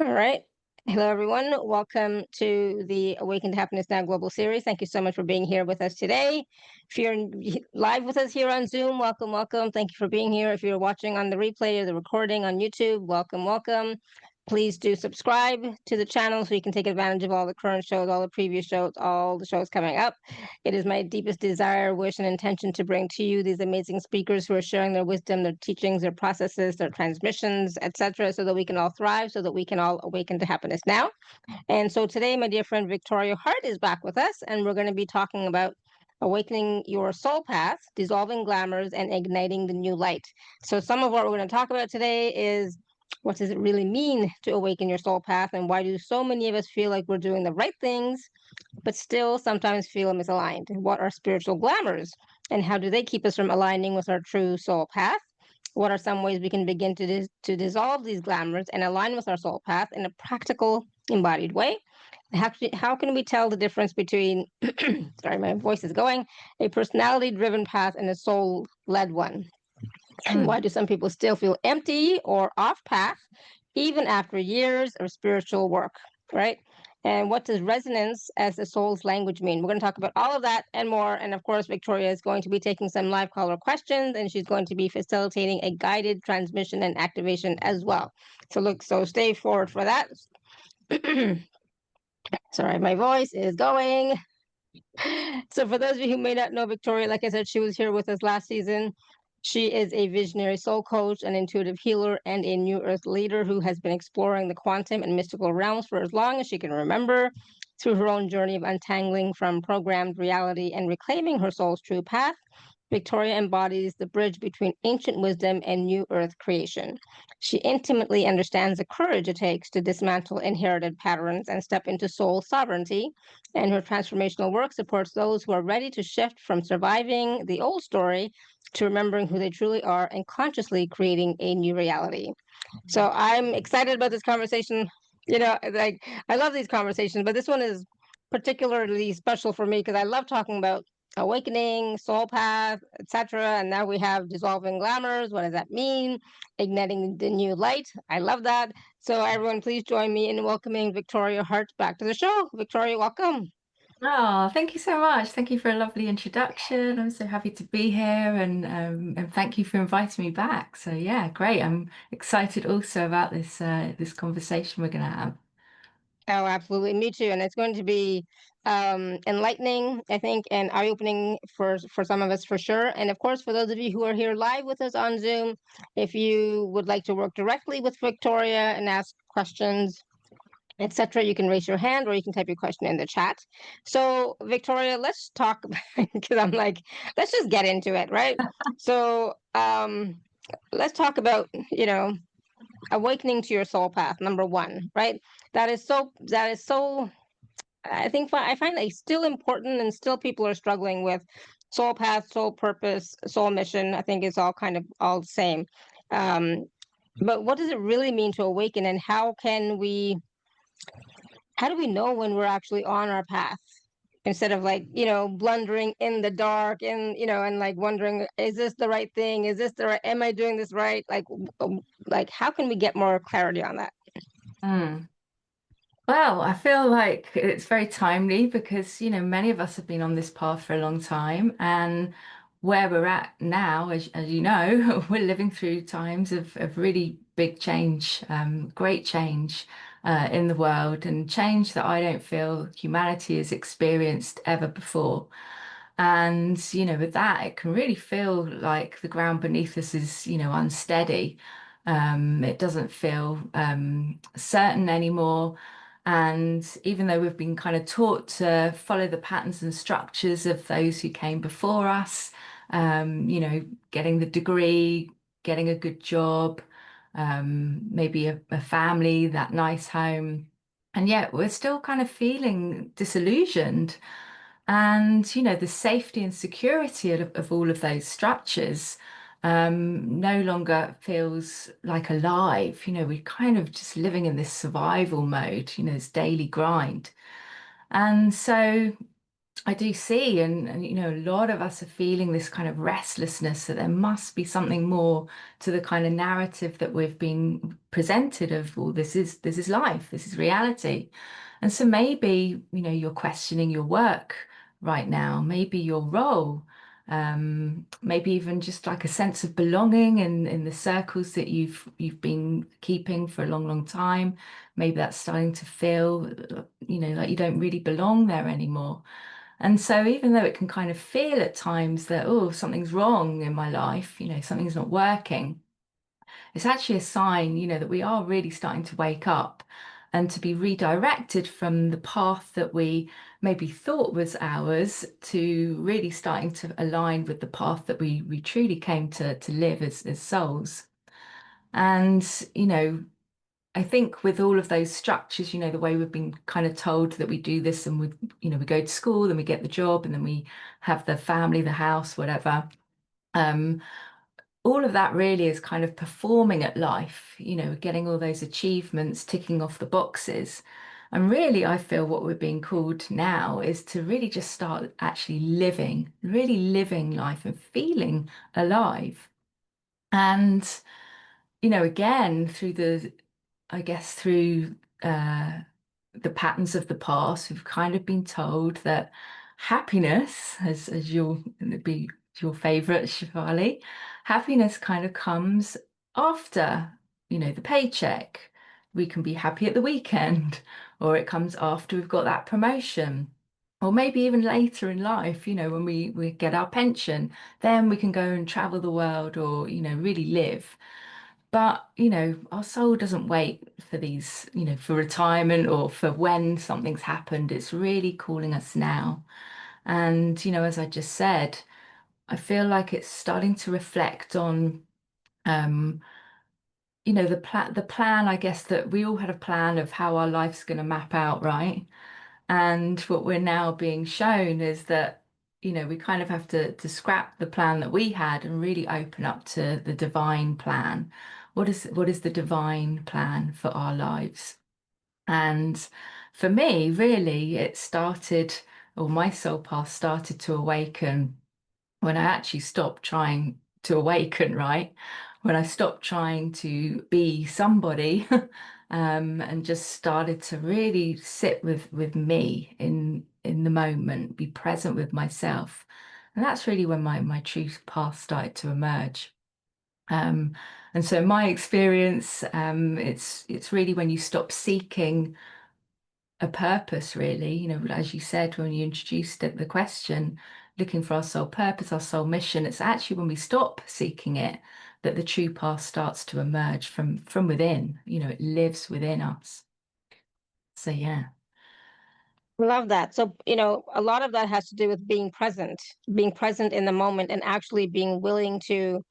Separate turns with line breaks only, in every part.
All right. Hello, everyone. Welcome to the Awaken to Happiness Now Global Series. Thank you so much for being here with us today. If you're live with us here on Zoom, welcome, welcome. Thank you for being here. If you're watching on the replay or the recording on YouTube, welcome, welcome. Please do subscribe to the channel so you can take advantage of all the current shows, all the previous shows, all the shows coming up. It is my deepest desire, wish, and intention to bring to you these amazing speakers who are sharing their wisdom, their teachings, their processes, their transmissions, etc., so that we can all thrive, so that we can all awaken to happiness now. And so today, my dear friend Victoria Hart is back with us, and we're going to be talking about awakening your soul path, dissolving glamours, and igniting the new light. So some of what we're going to talk about today is what does it really mean to awaken your soul path, and why do so many of us feel like we're doing the right things but still sometimes feel misaligned? What are spiritual glamours, and how do they keep us from aligning with our true soul path? What are some ways we can begin to dissolve these glamours and align with our soul path in a practical, embodied way? How can we tell the difference between, sorry, my voice is going, a personality driven path and a soul led one? And why
Mm.
do some people still feel empty or off path even after years of spiritual work, right? And what does resonance as the soul's language mean? We're going to talk about all of that and more. And of course, Victoria is going to be taking some live caller questions, and she's going to be facilitating a guided transmission and activation as well. So stay forward for that. Sorry, my voice is going. So for those of you who may not know Victoria, like I said, she was here with us last season. She is a visionary soul coach, an intuitive healer, and a new earth leader who has been exploring the quantum and mystical realms for as long as she can remember, through her own journey of untangling from programmed reality and reclaiming her soul's true path. Victoria embodies the bridge between ancient wisdom and new earth creation. She intimately understands the courage it takes to dismantle inherited patterns and step into soul sovereignty, and her transformational work supports those who are ready to shift from surviving the old story to remembering who they truly are and consciously creating a new reality. So I'm excited about this conversation. Like, I love these conversations, but this one is particularly special for me because I love talking about awakening, soul path, etc. And now we have dissolving glamours. What does that mean? Igniting the new light. I love that. So everyone, please join me in welcoming Victoria Hart back to the show. Victoria, welcome.
Oh, thank you so much. Thank you for a lovely introduction. I'm so happy to be here and thank you for inviting me back. So yeah, great. I'm excited also about this conversation we're gonna have.
Oh, absolutely. Me too. And it's going to be enlightening, I think, and eye-opening for some of us for sure. And of course, for those of you who are here live with us on Zoom, if you would like to work directly with Victoria and ask questions, etc., you can raise your hand or you can type your question in the chat. So, Victoria, let's talk because I'm like, let's just get into it, right? So, let's talk about, awakening to your soul path, number one, right? That is so I find like still important, and still people are struggling with soul path, soul purpose, soul mission. I think it's all kind of all the same. um but what does it really mean to awaken, and how do we know when we're actually on our path, instead of, like, blundering in the dark, and like wondering, is this the right thing, is this the right, am I doing this right? Like, how can we get more clarity on that?
Mm. Well, I feel like it's very timely because, many of us have been on this path for a long time, and where we're at now, as you know, we're living through times of really big change, great change in the world, and change that I don't feel humanity has experienced ever before. And, with that, it can really feel like the ground beneath us is, unsteady. It doesn't feel certain anymore. And even though we've been kind of taught to follow the patterns and structures of those who came before us, getting the degree, getting a good job, maybe a family, that nice home. And yet we're still kind of feeling disillusioned. And, the safety and security of all of those structures no longer feels like alive. We're kind of just living in this survival mode, this daily grind. And so I do see, and you know, a lot of us are feeling this kind of restlessness that there must be something more to the kind of narrative that we've been presented of, well, this is life, this is reality. And so maybe, you know, you're questioning your work right now, maybe your role, maybe even just like a sense of belonging in the circles that you've been keeping for a long, long time. Maybe that's starting to feel, you know, like you don't really belong there anymore. And so even though it can kind of feel at times that, oh, something's wrong in my life, you know, something's not working, it's actually a sign, you know, that we are really starting to wake up and to be redirected from the path that we maybe thought was ours to really starting to align with the path that we truly came to live as souls. And, you know, I think with all of those structures, you know, the way we've been kind of told that we do this and we, you know, we go to school, then we get the job, and then we have the family, the house, whatever. Um, all of that really is kind of performing at life, you know, getting all those achievements, ticking off the boxes. And really, I feel what we're being called now is to really just start actually living, really living life and feeling alive. And, you know, again, through the I guess through uh, the patterns of the past, we've kind of been told that happiness, as you'll be your favorite, Shefali, happiness kind of comes after, you know, the paycheck. We can be happy at the weekend, or it comes after we've got that promotion. Or maybe even later in life, you know, when we get our pension, then we can go and travel the world or, you know, really live. But, you know, our soul doesn't wait for these, you know, for retirement or for when something's happened. It's really calling us now. And, you know, as I just said, I feel like it's starting to reflect on, um, you know, the plan, I guess, that we all had a plan of how our life's going to map out, right? And what we're now being shown is that, you know, we kind of have to scrap the plan that we had and really open up to the divine plan. What is the divine plan for our lives? And for me, really, it started, or my soul path started to awaken when I actually stopped trying to awaken, right? When I stopped trying to be somebody, and just started to really sit with me in the moment, be present with myself. And that's really when my true path started to emerge. Um, and so my experience, it's really when you stop seeking a purpose, really, you know, as you said when you introduced the question, looking for our soul purpose, our soul mission. It's actually when we stop seeking it that the true path starts to emerge from within. You know, it lives within us. So yeah.
Love that. So, you know, a lot of that has to do with being present in the moment and actually being willing to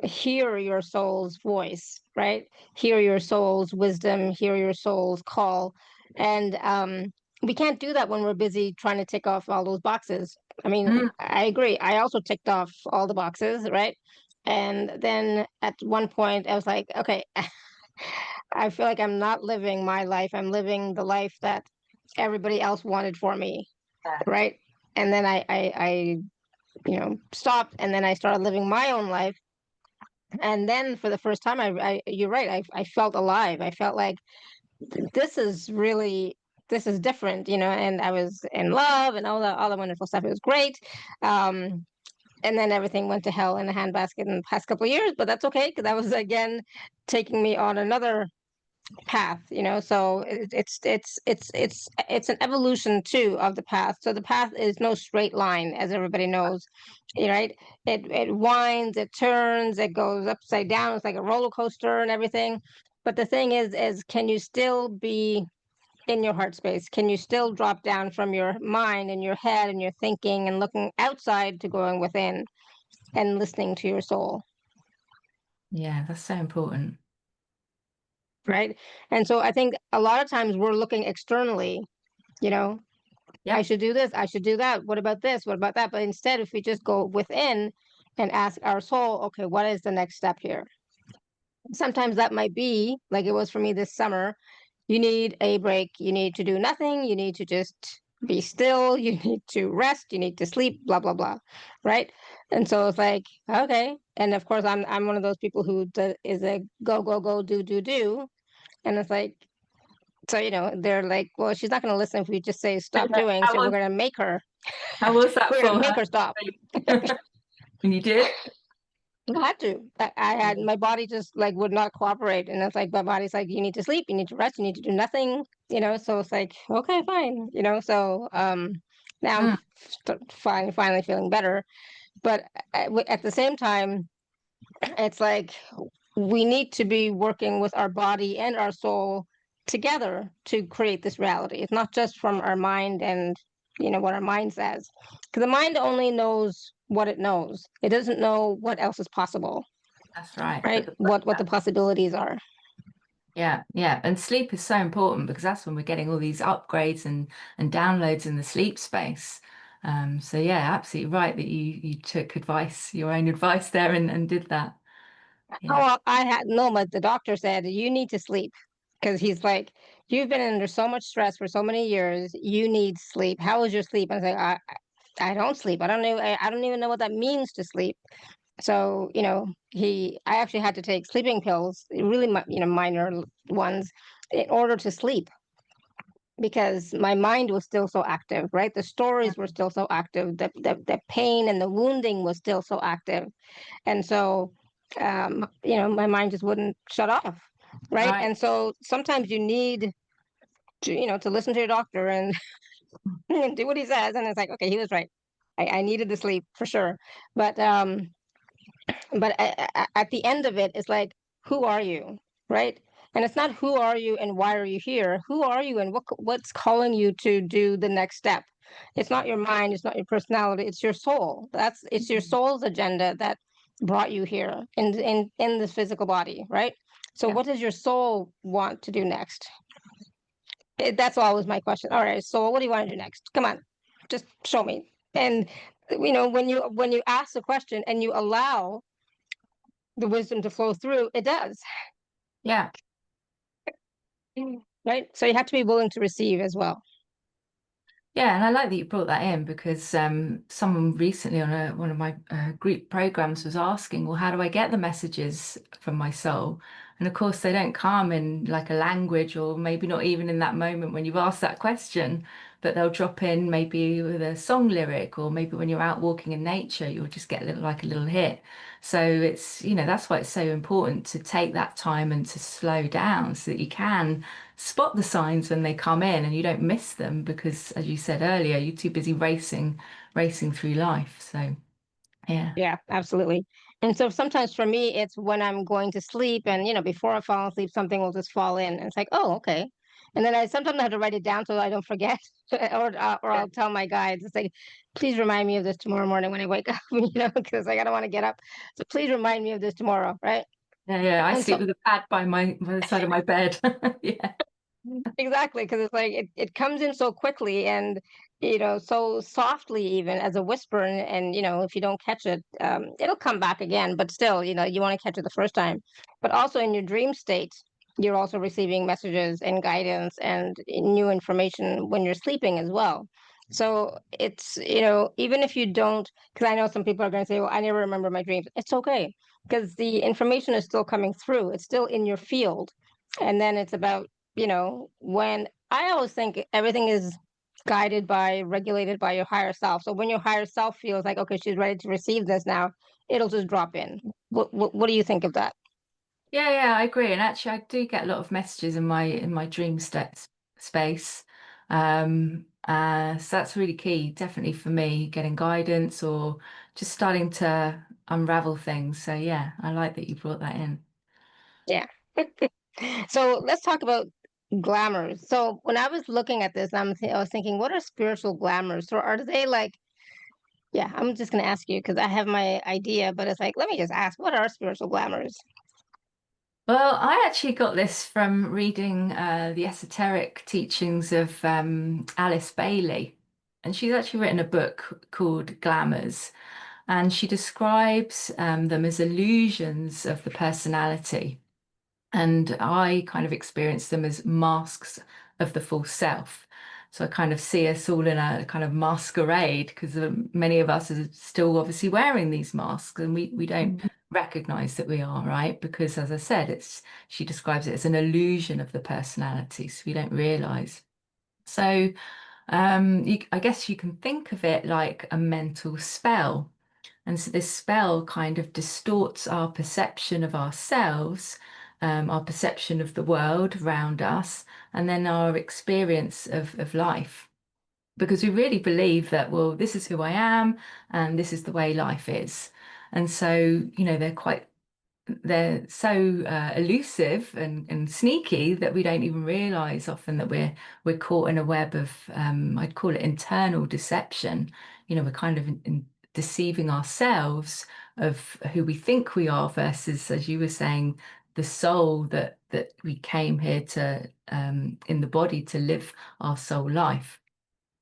hear your soul's voice, right? Hear your soul's wisdom, hear your soul's call. And we can't do that when we're busy trying to tick off all those boxes. I mean,
Mm,
I agree. I also ticked off all the boxes, right? And then at one point, I was like, okay, I feel like I'm not living my life. I'm living the life that everybody else wanted for me,
yeah.
right? And then I stopped, and then I started living my own life. And then for the first time, you're right. I felt alive. I felt like this is really, this is different, and I was in love and all the wonderful stuff. It was great. Um, and then everything went to hell in a handbasket in the past couple of years, but that's okay because that was again taking me on another path, so it's an evolution too of the path. So the path is no straight line, as everybody knows, right? It winds, it turns, it goes upside down. It's like a roller coaster and everything. But the thing is can you still be in your heart space? Can you still drop down from your mind and your head and your thinking and looking outside to going within and listening to your soul?
Yeah, that's so important.
Right. And so I think a lot of times we're looking externally, you know, I
Yep.
should do this, I should do that. What about this? What about that? But instead, if we just go within and ask our soul, okay, what is the next step here? Sometimes that might be like it was for me this summer. You need a break. You need to do nothing. You need to just be still, you need to rest, you need to sleep, blah blah blah, right? And so it's like, okay. And of course, I'm one of those people who is a go go go do, and it's like, so they're like, well, she's not going to listen if we just say stop doing,
How
so we're
was
going to make her,
how was that
we're going to
for
make her stop.
her? When you did?
I had to. I had, my body just like would not cooperate, and it's like my body's like, you need to sleep, you need to rest, you need to do nothing, So it's like, okay, fine, So now I'm
Mm,
finally feeling better, but at the same time, it's like we need to be working with our body and our soul together to create this reality. It's not just from our mind and what our mind says, because the mind only knows what it knows. It doesn't know what else is possible,
that's right. But
right?
the
What the possibilities are.
Yeah, yeah. And sleep is so important because that's when we're getting all these upgrades and downloads in the sleep space. So yeah, absolutely right that you took advice, your own advice there and did that.
Oh,
Yeah.
well, I had no, but the doctor said you need to sleep, because he's like, you've been under so much stress for so many years. You need sleep. How is your sleep? And I was like, I don't sleep. I don't even know what that means to sleep. So, I actually had to take sleeping pills, really, minor ones, in order to sleep, because my mind was still so active, right? The stories were still so active. The pain and the wounding was still so active. And so, my mind just wouldn't shut off, right?
Right.
And so sometimes you need to listen to your doctor and, and do what he says. And it's like, okay, he was right. I needed the sleep for sure. But at the end of it, it's like, who are you, right? And it's not who are you and why are you here. Who are you and what's calling you to do the next step? It's not your mind. It's not your personality. It's your soul. It's your
Mhm.
soul's agenda that brought you here in this physical body, right? So
Yeah.
what does your soul want to do next? That's always my question. All right, so what do you want to do next? Come on, just show me. And when you ask the question and you allow the wisdom to flow through, it does.
Yeah.
Right? So you have to be willing to receive as well.
Yeah, and I like that you brought that in because someone recently on one of my group programs was asking, well, how do I get the messages from my soul? And of course, they don't come in like a language or maybe not even in that moment when you've asked that question, but they'll drop in maybe with a song lyric or maybe when you're out walking in nature, you'll just get a little hit. So it's, that's why it's so important to take that time and to slow down so that you can spot the signs when they come in and you don't miss them because, as you said earlier, you're too busy racing through life. So, yeah.
Yeah, absolutely. And so sometimes for me, it's when I'm going to sleep, and before I fall asleep, something will just fall in. And it's like, oh, okay. And then I sometimes have to write it down so I don't forget, or I'll tell my guides, it's like, please remind me of this tomorrow morning when I wake up, because like, I don't want to get up. So please remind me of this tomorrow, right?
Yeah, yeah. I
And
sleep
so
with a pad by the side of my bed. Yeah.
exactly, because it's like it comes in so quickly and so softly, even as a whisper, and if you don't catch it, it'll come back again, but still, you want to catch it the first time. But also in your dream state, you're also receiving messages and guidance and new information when you're sleeping as well. So it's, even if you don't, because I know some people are going to say, well, I never remember my dreams. It's okay, because the information is still coming through, it's still in your field. And then it's about, when I always think everything is guided by, regulated by your higher self. So when your higher self feels like, okay, she's ready to receive this now, it'll just drop in. What do you think of that?
Yeah, yeah, I agree. And actually, I do get a lot of messages in my dream space. So that's really key, definitely for me, getting guidance or just starting to unravel things. So yeah, I like that you brought that in.
Yeah. So let's talk about glamours. So when I was looking at this, I was thinking, what are spiritual glamours? So are they like, yeah, I'm just going to ask you because I have my idea, but it's like, let me just ask, what are spiritual glamours?
Well, I actually got this from reading the esoteric teachings of Alice Bailey. And she's actually written a book called Glamours. And she describes them as illusions of the personality. And I kind of experience them as masks of the false self. So I kind of see us all in a kind of masquerade because many of us are still obviously wearing these masks, and we don't
Mhm.
recognize that we are, right? Because as I said, she describes it as an illusion of the personality, so we don't realize. So I guess you can think of it like a mental spell. And so this spell kind of distorts our perception of ourselves, our perception of the world around us, and then our experience of life. Because we really believe that, well, this is who I am, and this is the way life is. And so, they're so elusive and sneaky that we don't even realize often that we're caught in a web of I'd call it internal deception. We're kind of deceiving ourselves of who we think we are versus, as you were saying, the soul that we came here to in the body to live our soul life.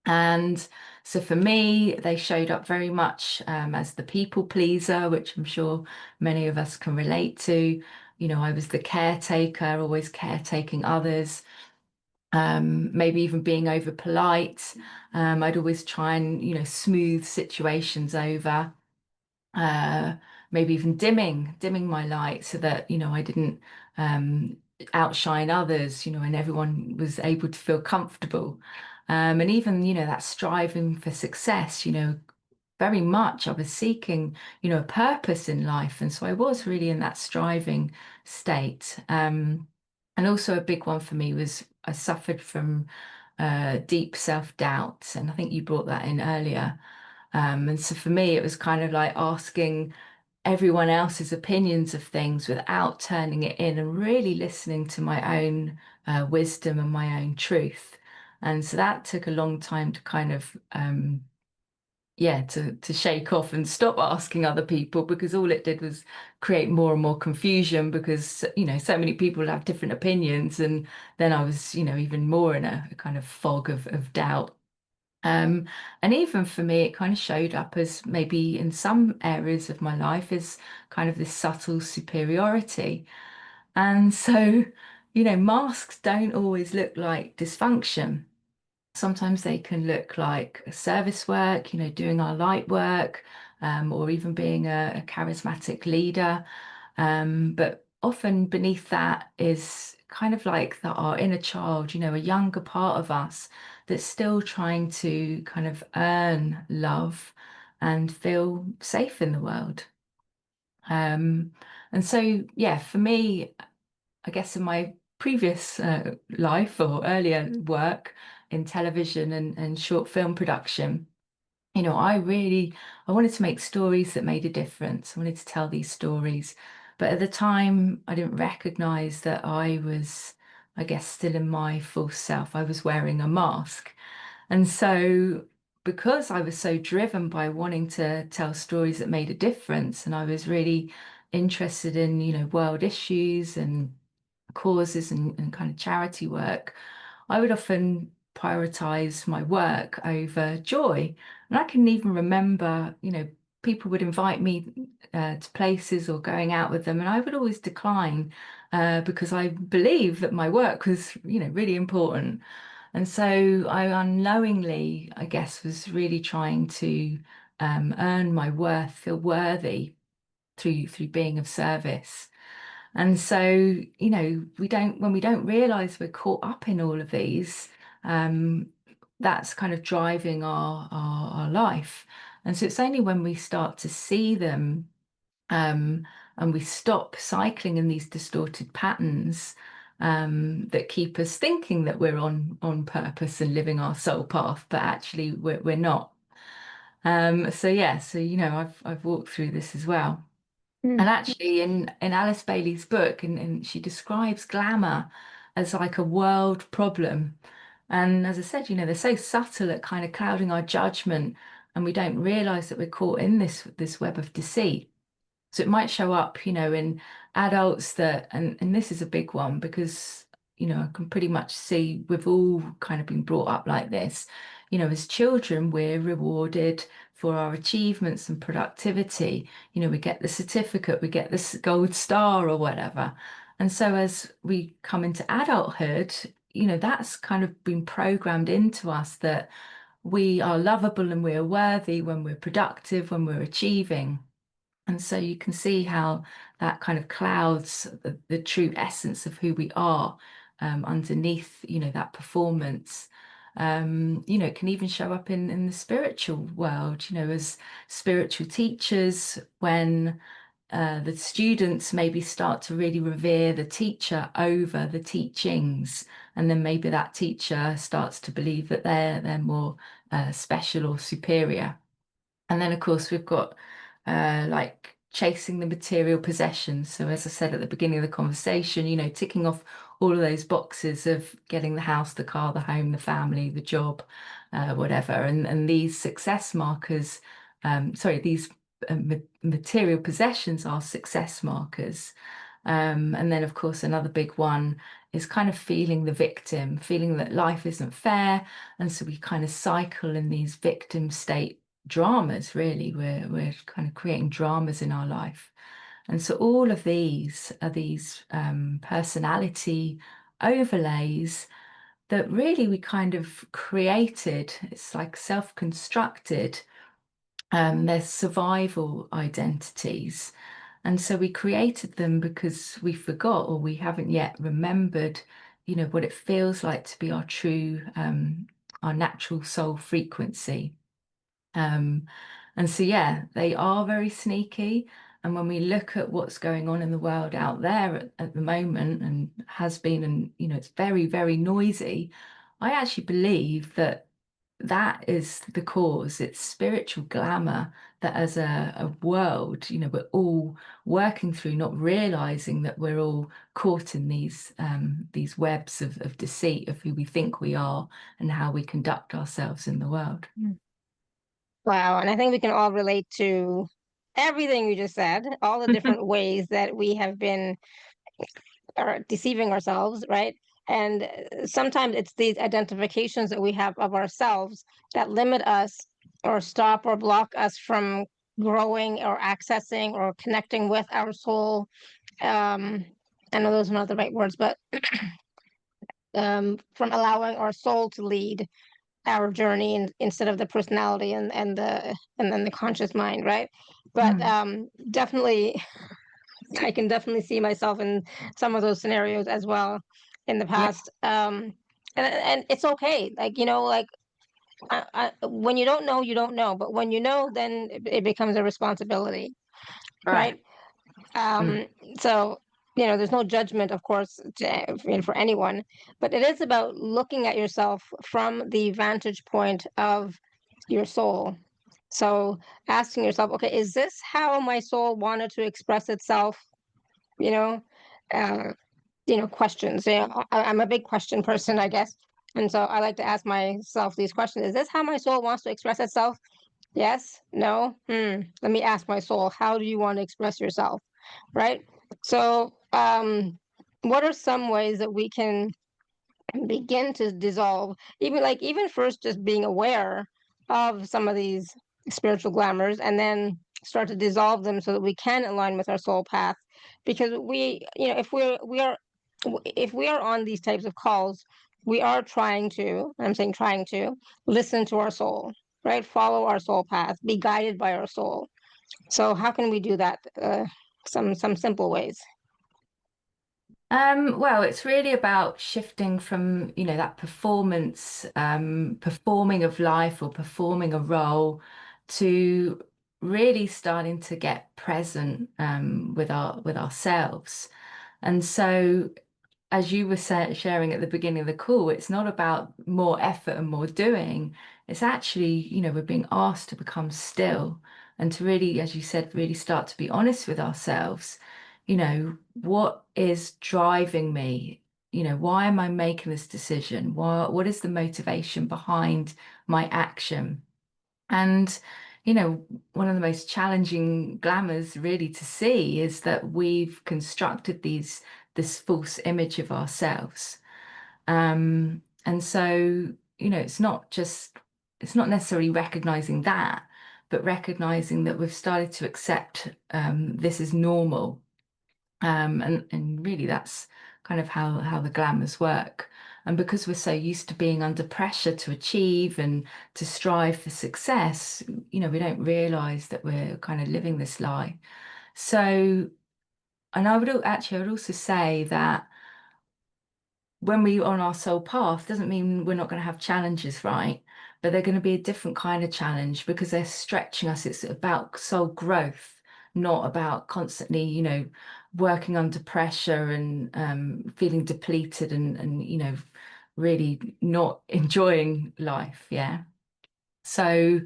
And so for me, they showed up very much as the people pleaser, which I'm sure many of us can relate to. I was the caretaker, always caretaking others, maybe even being over polite. I'd always try and, smooth situations over, uh, maybe even dimming my light so that, I didn't um, outshine others, and everyone was able to feel comfortable. And even, that striving for success, very much I was seeking, a purpose in life. And so I was really in that striving state. And also a big one for me was I suffered from deep self-doubt. And I think you brought that in earlier. And so for me, it was kind of like asking everyone else's opinions of things without turning it in and really listening to my own wisdom and my own truth. And so that took a long time to kind of yeah, to shake off and stop asking other people, because all it did was create more and more confusion, because so many people have different opinions, and then I was even more in a kind of fog of doubt. And even for me, it kind of showed up as maybe in some areas of my life as kind of this subtle superiority. And so, masks don't always look like dysfunction. Sometimes they can look like service work, doing our light work, or even being a charismatic leader. But often beneath that is kind of like our inner child, a younger part of us that's still trying to kind of earn love and feel safe in the world. Um, and so, yeah, for me, I guess in my previous life or earlier work in television and short film production, I wanted to make stories that made a difference. I wanted to tell these stories. But at the time, I didn't recognize that I was, I guess, still in my full self. I was wearing a mask. And so, because I was so driven by wanting to tell stories that made a difference, and I was really interested in, world issues and causes and kind of charity work, I would often prioritize my work over joy. And I can even remember, people would invite me to places or going out with them, and I would always decline because I believe that my work was, really important. And so I unknowingly, I guess, was really trying to earn my worth, feel worthy through being of service. And so, when we don't realize we're caught up in all of these, um, that's kind of driving our life. And so it's only when we start to see them, um, and we stop cycling in these distorted patterns, that keep us thinking that we're on purpose and living our soul path, but actually we're not. So yeah, so I've walked through this as well. And
Mm.
actually, in Alice Bailey's book, and she describes glamour as like a world problem. And as I said, they're so subtle at kind of clouding our judgment, and we don't realize that we're caught in this web of deceit. So it might show up, in adults that, and this is a big one because, I can pretty much see we've all kind of been brought up like this. As children, we're rewarded for our achievements and productivity. We get the certificate, we get this gold star or whatever. And so as we come into adulthood, that's kind of been programmed into us, that we are lovable and we're worthy when we're productive, when we're achieving. And so you can see how that kind of clouds the true essence of who we are, underneath, that performance. It can even show up in the spiritual world, as spiritual teachers, when the students maybe start to really revere the teacher over the teachings, and then maybe that teacher starts to believe that they're more special or superior. And then, of course, we've got like chasing the material possessions. So, as I said at the beginning of the conversation, ticking off all of those boxes of getting the house, the car, the home, the family, the job, whatever. And these success markers, these material possessions are success markers. And then, of course, another big one is kind of feeling the victim, feeling that life isn't fair. And so we kind of cycle in these victim state dramas, really. We're kind of creating dramas in our life. And so all of these are these personality overlays that really we kind of created. It's like self-constructed. They're survival identities. And so we created them because we forgot, or we haven't yet remembered, what it feels like to be our true, our natural soul frequency. Um, and so, yeah, they are very sneaky. And when we look at what's going on in the world out there at the moment, and has been, and, it's very, very noisy, I actually believe that that is the cause. It's spiritual glamour that as a world, we're all working through, not realizing that we're all caught in these webs of deceit of who we think we are and how we conduct ourselves in the world.
Wow. And I think we can all relate to everything you just said, all the different ways that we have been deceiving ourselves, right? And sometimes it's these identifications that we have of ourselves that limit us or stop or block us from growing or accessing or connecting with our soul. I know those are not the right words, but from allowing our soul to lead our journey instead of the personality and then the conscious mind, right? But
Mm.
definitely, I can definitely see myself in some of those scenarios as well in the
Yeah,
past. And it's okay, like like when you don't know, you don't know, but when you know, then it becomes a responsibility,
right.
right?
Mm.
Um, so, there's no judgment, of course, for anyone, but it is about looking at yourself from the vantage point of your soul. So, asking yourself, okay, is this how my soul wanted to express itself? You know, uh, questions. I'm a big question person, I guess. And so I like to ask myself these questions. Is this how my soul wants to express itself? Yes? No? Let me ask my soul, how do you want to express yourself? Right? So, what are some ways that we can begin to dissolve, even first just being aware of some of these spiritual glamours, and then start to dissolve them so that we can align with our soul path? Because if we are on these types of calls, we are trying to, I'm saying trying to, listen to our soul, right? Follow our soul path, be guided by our soul. So how can we do that? Some simple ways.
Well, it's really about shifting from, that performance, performing of life or performing a role, to really starting to get present with ourselves. And so, as you were sharing at the beginning of the call, it's not about more effort and more doing. It's actually, we're being asked to become still and to really, as you said, really start to be honest with ourselves. What is driving me? Why am I making this decision? What is the motivation behind my action? And, one of the most challenging glamours really to see is that we've constructed this false image of ourselves. And so, it's not necessarily recognizing that, but recognizing that we've started to accept this is normal. And really that's kind of how the glamours work. And because we're so used to being under pressure to achieve and to strive for success, we don't realize that we're kind of living this lie. So, and I would also say that when we're on our soul path, doesn't mean we're not going to have challenges, right? But they're going to be a different kind of challenge because they're stretching us. It's about soul growth, not about constantly, working under pressure and feeling depleted and really not enjoying life. Yeah. So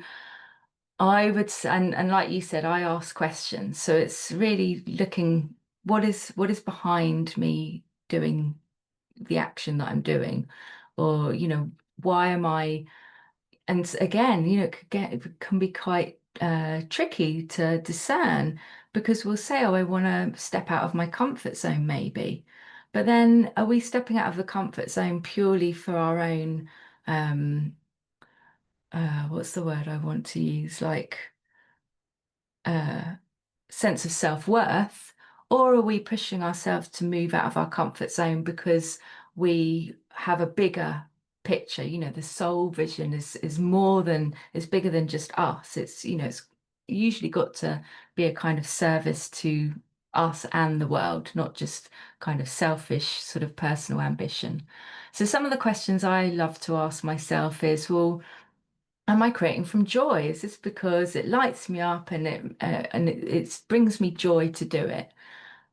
and like you said, I ask questions. So it's really looking what is behind me doing the action that I'm doing, or why am I? And again, it can be quite tricky to discern because we'll say, oh, I want to step out of my comfort zone, maybe. But then are we stepping out of the comfort zone purely for our own, what's the word I want to use? Like, uh, sense of self-worth, or are we pushing ourselves to move out of our comfort zone because we have a bigger picture? The soul vision is bigger than just us. It's usually got to be a kind of service to us and the world, not just kind of selfish sort of personal ambition. So some of the questions I love to ask myself is, well, am I creating from joy? Is this because it lights me up and it brings me joy to do it?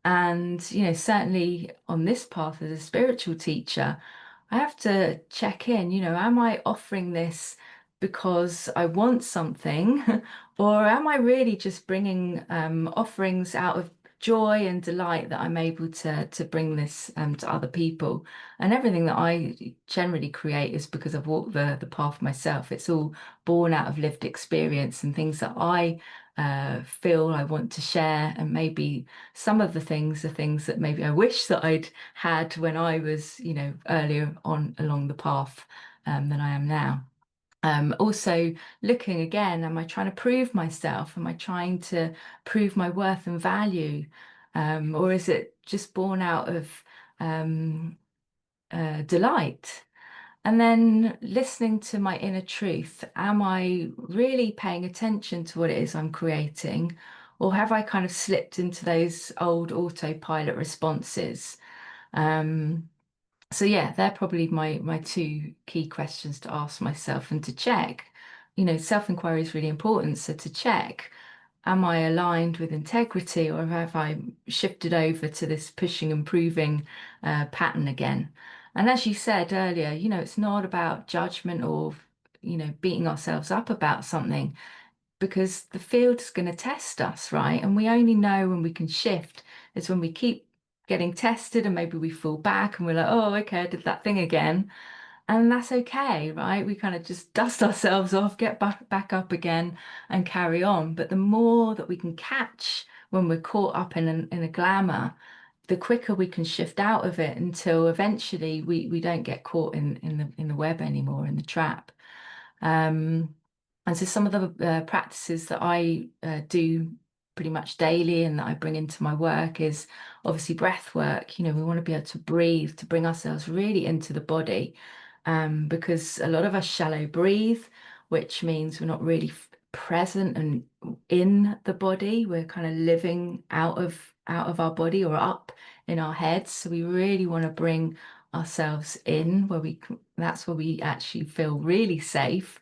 And certainly on this path as a spiritual teacher, I have to check in. Am I offering this because I want something, or am I really just bringing offerings out of joy and delight that I'm able to bring this to other people? And everything that I generally create is because I've walked the path myself. It's all born out of lived experience and things that I feel I want to share. And maybe some of the things are things that maybe I wish that I'd had when I was, earlier on along the path than I am now. Also looking again, am I trying to prove myself? Am I trying to prove my worth and value? Or is it just born out of um, delight? And then listening to my inner truth, am I really paying attention to what it is I'm creating? Or have I kind of slipped into those old autopilot responses? Um, so yeah, they're probably my two key questions to ask myself and to check. Self-inquiry is really important. So to check, am I aligned with integrity, or have I shifted over to this pushing and proving pattern again? And as you said earlier, it's not about judgment or, beating ourselves up about something, because the field's going to test us, right? And we only know when we can shift is when we keep getting tested and maybe we fall back and we're like, oh, okay, I did that thing again. And that's okay, right? We kind of just dust ourselves off, get back up again and carry on. But the more that we can catch when we're caught up in a glamour, the quicker we can shift out of it until eventually we don't get caught in the web anymore, in the trap. Um, and so some of the practices that I do pretty much daily and that I bring into my work is obviously breath work. We want to be able to breathe, to bring ourselves really into the body, because a lot of us shallow breathe, which means we're not really present and in the body. We're kind of living out of our body or up in our heads. So we really want to bring ourselves in that's where we actually feel really safe.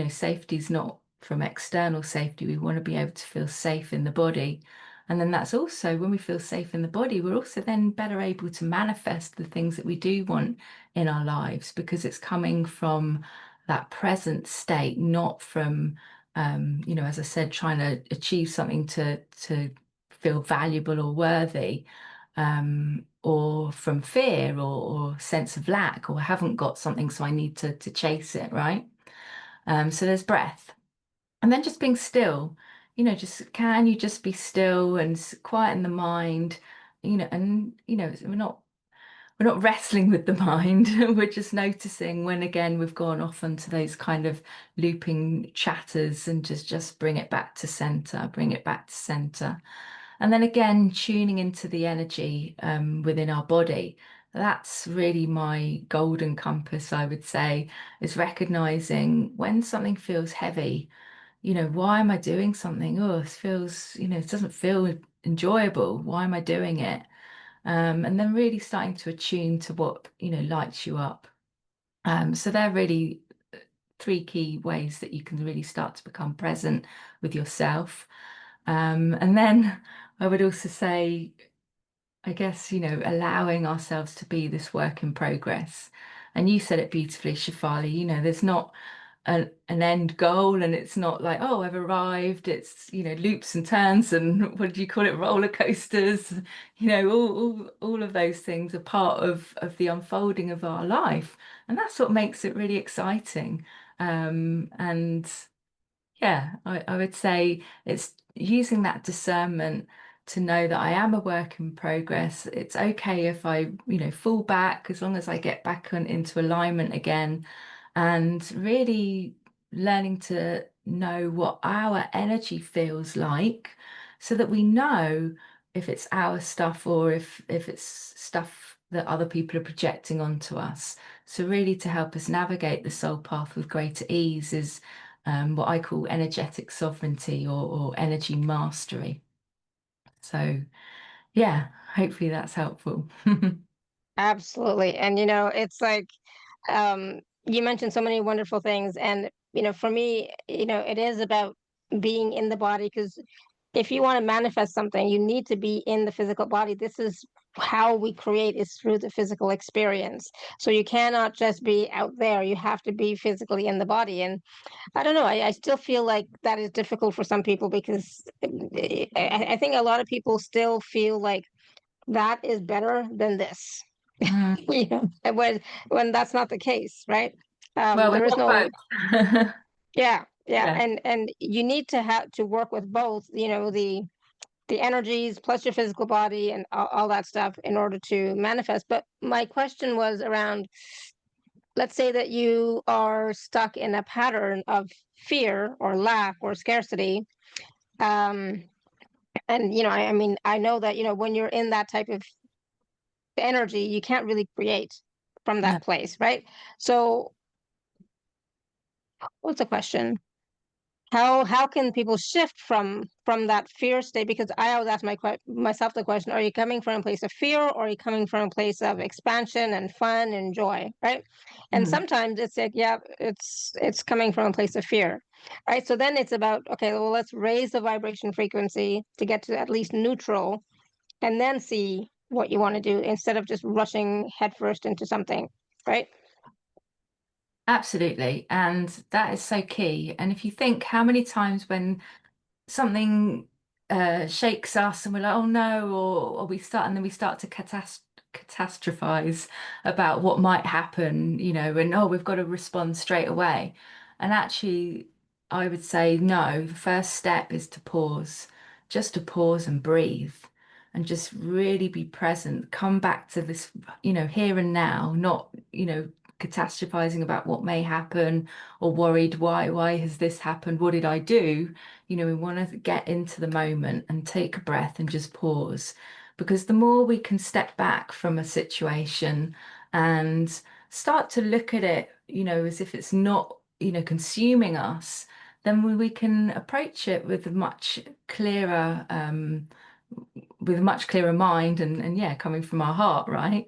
Safety is not from external safety. We want to be able to feel safe in the body. And then that's also when we feel safe in the body, we're also then better able to manifest the things that we do want in our lives, because it's coming from that present state, not from, as I said, trying to achieve something to feel valuable or worthy, or from fear or sense of lack, or haven't got something, so I need to chase it, right? So there's breath. And then just being still, just can you just be still and quieten the mind, and we're not wrestling with the mind. We're just noticing when again we've gone off onto those kind of looping chatters, and just bring it back to center, bring it back to center. And then again, tuning into the energy within our body. that's really my golden compass, I would say, is recognizing when something feels heavy. Why am I doing something? Oh, it feels, it doesn't feel enjoyable. Why am I doing it? And then really starting to attune to what, lights you up. So they're really three key ways that you can really start to become present with yourself. And then I would also say, I guess, allowing ourselves to be this work in progress. And you said it beautifully, Shefali, there's not an end goal, and it's not like, oh, I've arrived. It's, loops and turns and what do you call it, roller coasters, all of those things are part of the unfolding of our life. And that's what makes it really exciting. And yeah, I would say it's using that discernment to know that I am a work in progress. It's okay if I, fall back as long as I get back into alignment again, and really learning to know what our energy feels like so that we know if it's our stuff or if it's stuff that other people are projecting onto us. So really to help us navigate the soul path with greater ease is what I call energetic sovereignty or energy mastery. So, yeah, hopefully that's helpful.
Absolutely. And it's like, you mentioned so many wonderful things. And for me, it is about being in the body, because if you want to manifest something, you need to be in the physical body. This is how we create, is through the physical experience. So you cannot just be out there. You have to be physically in the body. And I don't know, I still feel like that is difficult for some people, because I think a lot of people still feel like that is better than this.
Mm.
And when that's not the case, right?
Well, we
There is
want
no,
both.
yeah,
Yeah.
and you need to have to work with both, the energies plus your physical body and all that stuff in order to manifest. But my question was around, let's say that you are stuck in a pattern of fear or lack or scarcity. Um, and I mean, I know that when you're in that type of energy, you can't really create from
No.
that place, right? So what's the question? How can people shift from that fear state? Because I always ask myself the question: are you coming from a place of fear, or are you coming from a place of expansion and fun and joy, right? And
Mm.
sometimes it's like, yeah, it's coming from a place of fear, right? So then it's about, okay, well, let's raise the vibration frequency to get to at least neutral, and then see what you want to do, instead of just rushing headfirst into something, right?
Absolutely. And that is so key. And if you think how many times when something shakes us and we're like, oh no, or we start and then we start to catastrophize about what might happen, and oh, we've got to respond straight away. And actually, I would say no, the first step is to pause, just to pause and breathe and just really be present. Come back to this, here and now, not, catastrophizing about what may happen or worried, why has this happened? What did I do? We want to get into the moment and take a breath and just pause. Because the more we can step back from a situation and start to look at it, as if it's not, consuming us, then we can approach it with a much clearer mind and yeah, coming from our heart, right?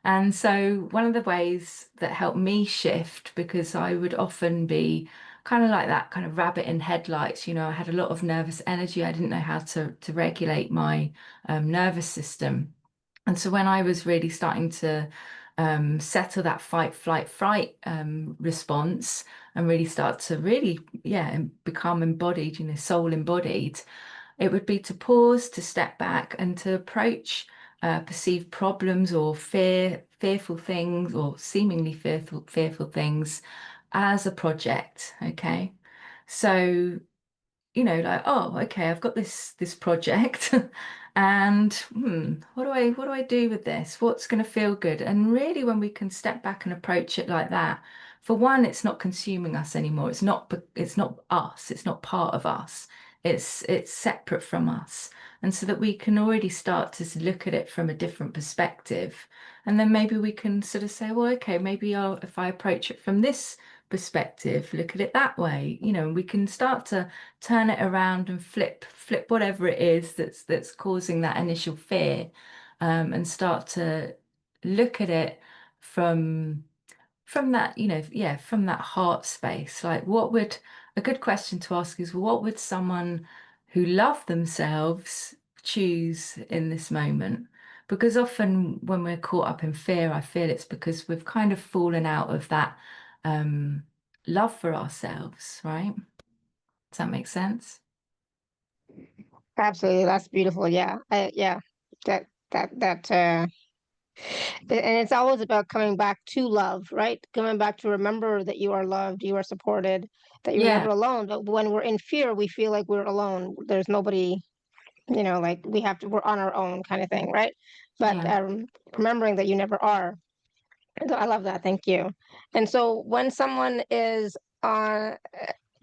And so one of the ways that helped me shift, because I would often be kind of like that kind of rabbit in headlights, I had a lot of nervous energy. I didn't know how to regulate my nervous system. And so when I was really starting to settle that fight, flight, fright response and really start to really, yeah, become embodied, soul embodied, it would be to pause, to step back, and to approach perceived problems or fearful things, or seemingly fearful things as a project. Okay, so like, oh, okay, I've got this project, and what do I do with this? What's going to feel good? And really, when we can step back and approach it like that, for one, it's not consuming us anymore. It's not us. It's not part of us. It's separate from us. And so that we can already start to look at it from a different perspective. And then maybe we can sort of say, well, okay, maybe if I approach it from this perspective, look at it that way, we can start to turn it around and flip whatever it is that's causing that initial fear, and start to look at it from that, yeah, from that heart space. Like, a good question to ask is, what would someone who loved themselves choose in this moment? Because often when we're caught up in fear, I feel it's because we've kind of fallen out of that um, love for ourselves, right? Does that make sense?
Absolutely, that's beautiful. Yeah, yeah, that that and it's always about coming back to love, right? Coming back to remember that you are loved, you are supported, that you're
Yeah,
never alone. But when we're in fear, we feel like we're alone. There's nobody, like we're on our own kind of thing, right? But
yeah.
remembering that you never are. So I love that. Thank you. And so when someone is on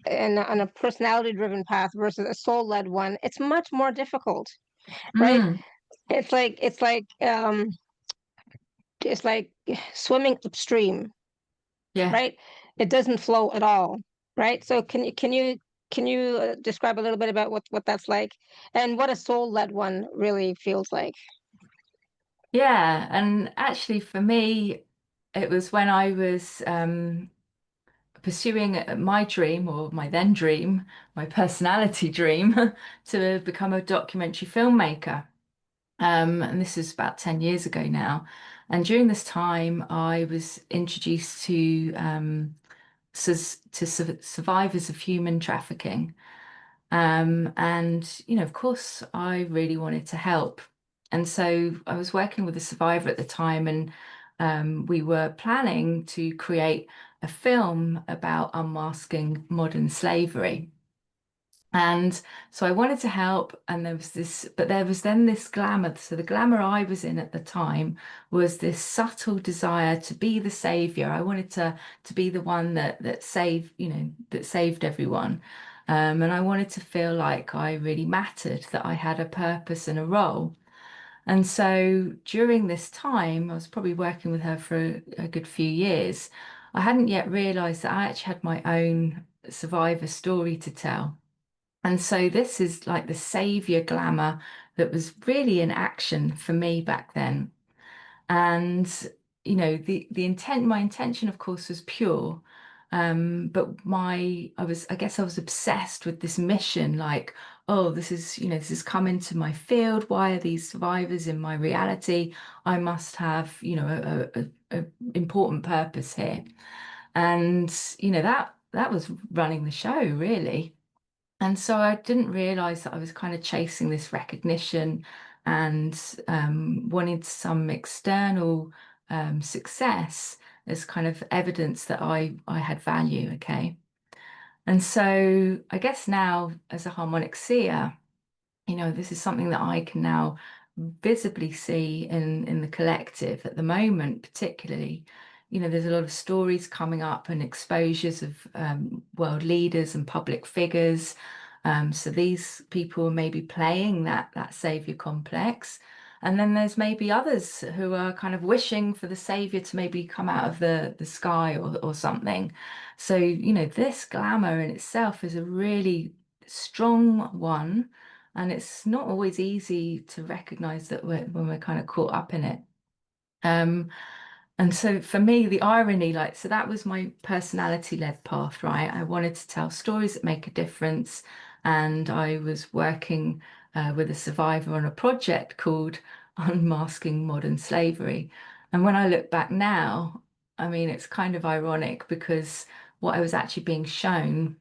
on a personality driven path versus a soul led one, it's much more difficult, right?
Mm,
It's like swimming upstream,
yeah.
right? It doesn't flow at all, right? So can you describe a little bit about what that's like and what a soul led one really feels like?
Yeah. And actually, for me, it was when I was pursuing my dream, or my then dream, my personality dream, to become a documentary filmmaker. And this is about 10 years ago now. And during this time, I was introduced to survivors of human trafficking. And, of course, I really wanted to help. And so I was working with a survivor at the time, and we were planning to create a film about unmasking modern slavery. And so I wanted to help, and there was then this glamour. So the glamour I was in at the time was this subtle desire to be the savior. I wanted to be the one that saved everyone. And I wanted to feel like I really mattered, that I had a purpose and a role. And so during this time, I was probably working with her for a good few years. I hadn't yet realized that I actually had my own survivor story to tell. And so this is like the savior glamour that was really in action for me back then. And my intention, of course, was pure. But I guess I was obsessed with this mission, like, oh, this has come into my field. Why are these survivors in my reality? I must have, a important purpose here. And, that was running the show, really. And so I didn't realize that I was kind of chasing this recognition and wanted some external success as kind of evidence that I had value. Okay. And so I guess now, as a harmonic seer, this is something that I can now visibly see in the collective at the moment, particularly. There's a lot of stories coming up and exposures of world leaders and public figures. So these people are maybe playing that savior complex. And then there's maybe others who are kind of wishing for the savior to maybe come out of the sky or something. So, this glamour in itself is a really strong one, and it's not always easy to recognize that when we're kind of caught up in it. Um, and so for me, the irony, like, so that was my personality-led path, right? I wanted to tell stories that make a difference. And I was working with a survivor on a project called Unmasking Modern Slavery. And when I look back now, I mean, it's kind of ironic because what I was actually being shown,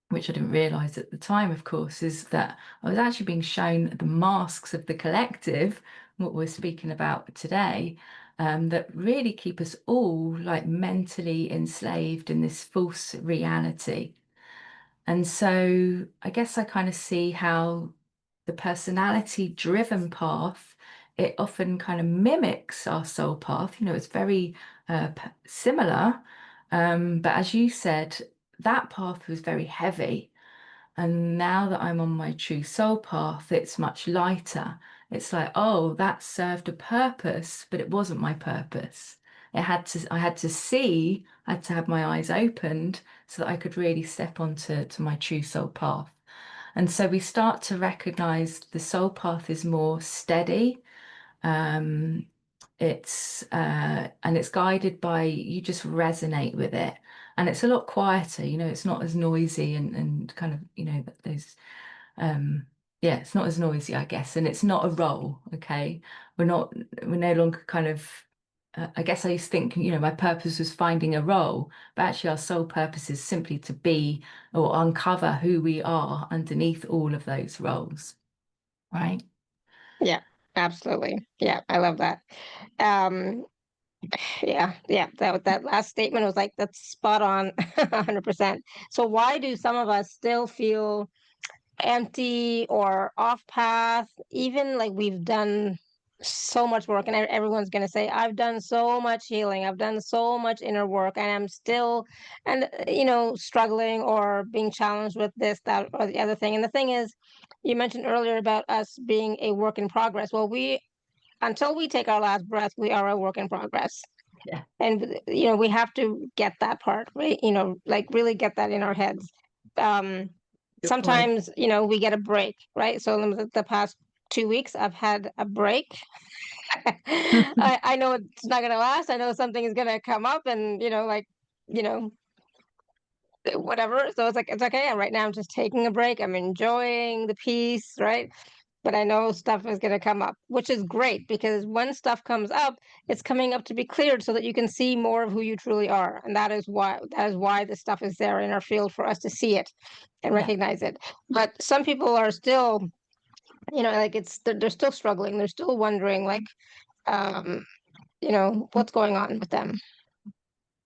which I didn't realize at the time, of course, is that I was actually being shown the masks of the collective, what we're speaking about today, that really keep us all like mentally enslaved in this false reality. And so I guess I kind of see how the personality driven path, it often kind of mimics our soul path. It's very similar. But as you said, that path was very heavy. And now that I'm on my true soul path, it's much lighter. It's like, oh, that served a purpose, but it wasn't my purpose. I had to see, I had to have my eyes opened so that I could really step onto my true soul path. And so we start to recognize the soul path is more steady. Um, and it's guided by you just resonate with it. And it's a lot quieter, it's not as noisy and kind of, those um yeah, it's not as noisy, I guess. And it's not a role, okay? We're no longer kind of I guess I used to think, my purpose was finding a role, but actually our sole purpose is simply to be or uncover who we are underneath all of those roles, right?
Yeah, absolutely. Yeah, I love that. Um, yeah, yeah. That last statement was like that's spot on, 100%. So why do some of us still feel empty or off path, even like we've done so much work, and everyone's going to say, I've done so much healing, I've done so much inner work, and I'm still, and struggling or being challenged with this, that, or the other thing. And the thing is, you mentioned earlier about us being a work in progress. Well, until we take our last breath, we are a work in progress.
Yeah.
And we have to get that part right, like really get that in our heads. um
Good point.
Sometimes we get a break, right? So in the past 2 weeks I've had a break. I know it's not gonna last. I know something is gonna come up, and you know whatever. So it's okay. Right now I'm just taking a break. I'm enjoying the peace, right? But I know stuff is going to come up, which is great, because when stuff comes up, it's coming up to be cleared so that you can see more of who you truly are. And that is why this stuff is there in our field, for us to see it and
Yeah.
recognize it. But some people are still, like they're still struggling. They're still wondering, like, um, what's going on with them.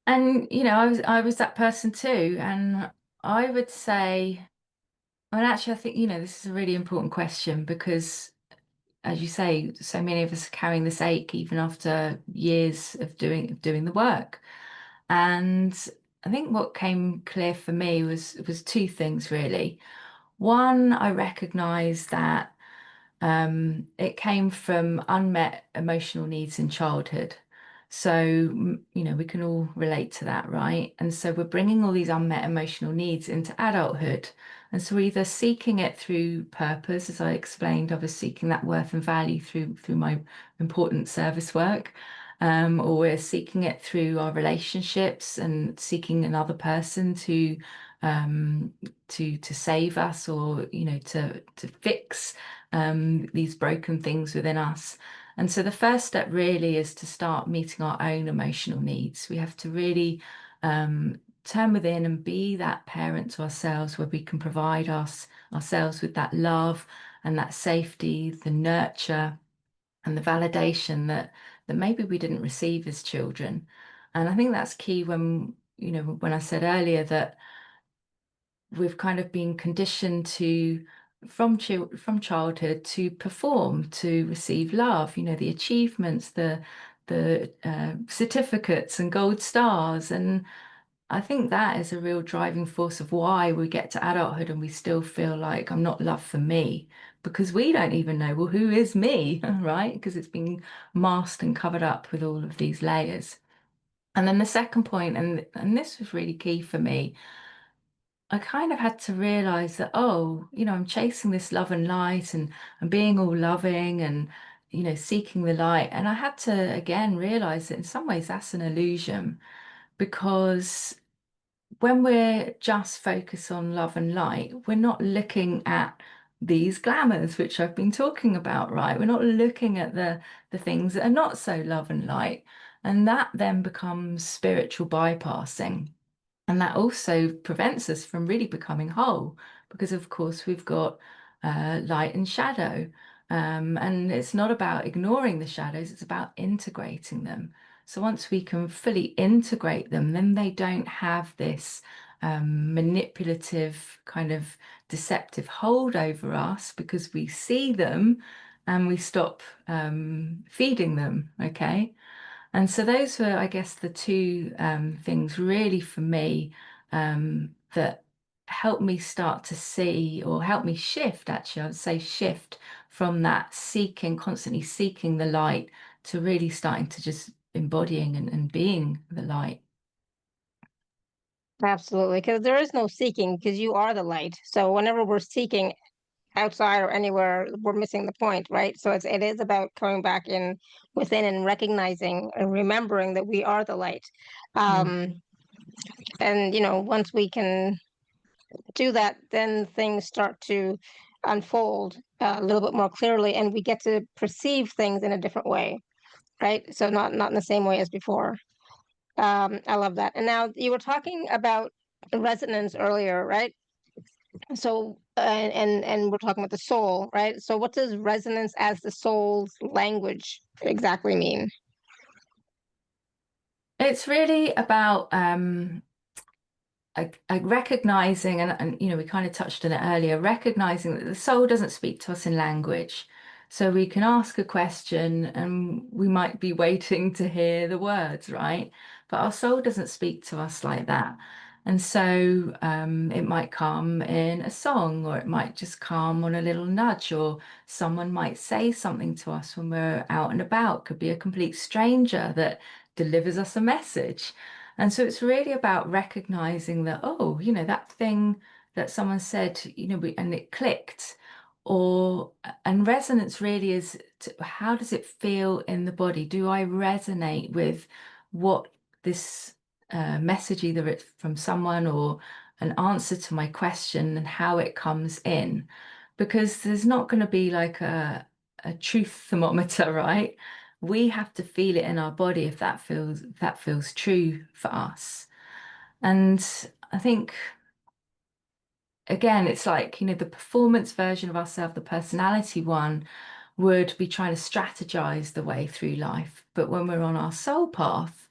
And I was that person too. And I would say, well, actually, I think, this is a really important question because, as you say, so many of us are carrying this ache even after years of doing the work. And I think what came clear for me was two things really. One, I recognized that it came from unmet emotional needs in childhood. So, we can all relate to that, right? And so we're bringing all these unmet emotional needs into adulthood. And so we're either seeking it through purpose, as I explained, I was seeking that worth and value through my important service work, or we're seeking it through our relationships and seeking another person um, to save us, or to fix these broken things within us. And so the first step really is to start meeting our own emotional needs. We have to really turn within and be that parent to ourselves, where we can provide ourselves with that love and that safety, the nurture and the validation that maybe we didn't receive as children. And I think that's key when I said earlier that we've kind of been conditioned to from childhood to perform, to receive love, the achievements, the certificates and gold stars. And I think that is a real driving force of why we get to adulthood and we still feel like I'm not loved for me, because we don't even know, well, who is me, right? Because it's been masked and covered up with all of these layers. And then the second point, and this was really key for me, I kind of had to realize that, oh, I'm chasing this love and light and being all loving and, seeking the light. And I had to again realize that in some ways that's an illusion, because when we're just focused on love and light, we're not looking at these glamours, which I've been talking about, right? We're not looking at the things that are not so love and light. And that then becomes spiritual bypassing. And that also prevents us from really becoming whole, because, of course, we've got light and shadow. And it's not about ignoring the shadows, it's about integrating them. So once we can fully integrate them, then they don't have this manipulative, kind of deceptive hold over us, because we see them and we stop feeding them. Okay. And so those were, I guess, the two things really for me that helped me start to see, or help me shift, actually, I would say shift from that seeking, constantly seeking the light, to really starting to just embodying and being the light.
Absolutely, because there is no seeking, because you are the light. So whenever we're seeking outside or anywhere, we're missing the point, right? So it is about coming back in within and recognizing and remembering that we are the light.
Mm.
Um, and once we can do that, then things start to unfold a little bit more clearly, and we get to perceive things in a different way, right? So not in the same way as before. I love that. And now you were talking about resonance earlier, right? So and we're talking about the soul, right? So what does resonance as the soul's language exactly mean?
It's really about recognizing, and we kind of touched on it earlier, recognizing that the soul doesn't speak to us in language. So we can ask a question and we might be waiting to hear the words, right? But our soul doesn't speak to us like that. And so it might come in a song, or it might just come on a little nudge, or someone might say something to us when we're out and about. Could be a complete stranger that delivers us a message. And so it's really about recognizing that, oh, that thing that someone said, and it clicked. And resonance really is how does it feel in the body? Do I resonate with what this message, either it's from someone or an answer to my question, and how it comes in? Because there's not going to be like a truth thermometer, right? We have to feel it in our body if that feels true for us. And I think again, it's like, the performance version of ourselves, the personality one, would be trying to strategize the way through life. But when we're on our soul path,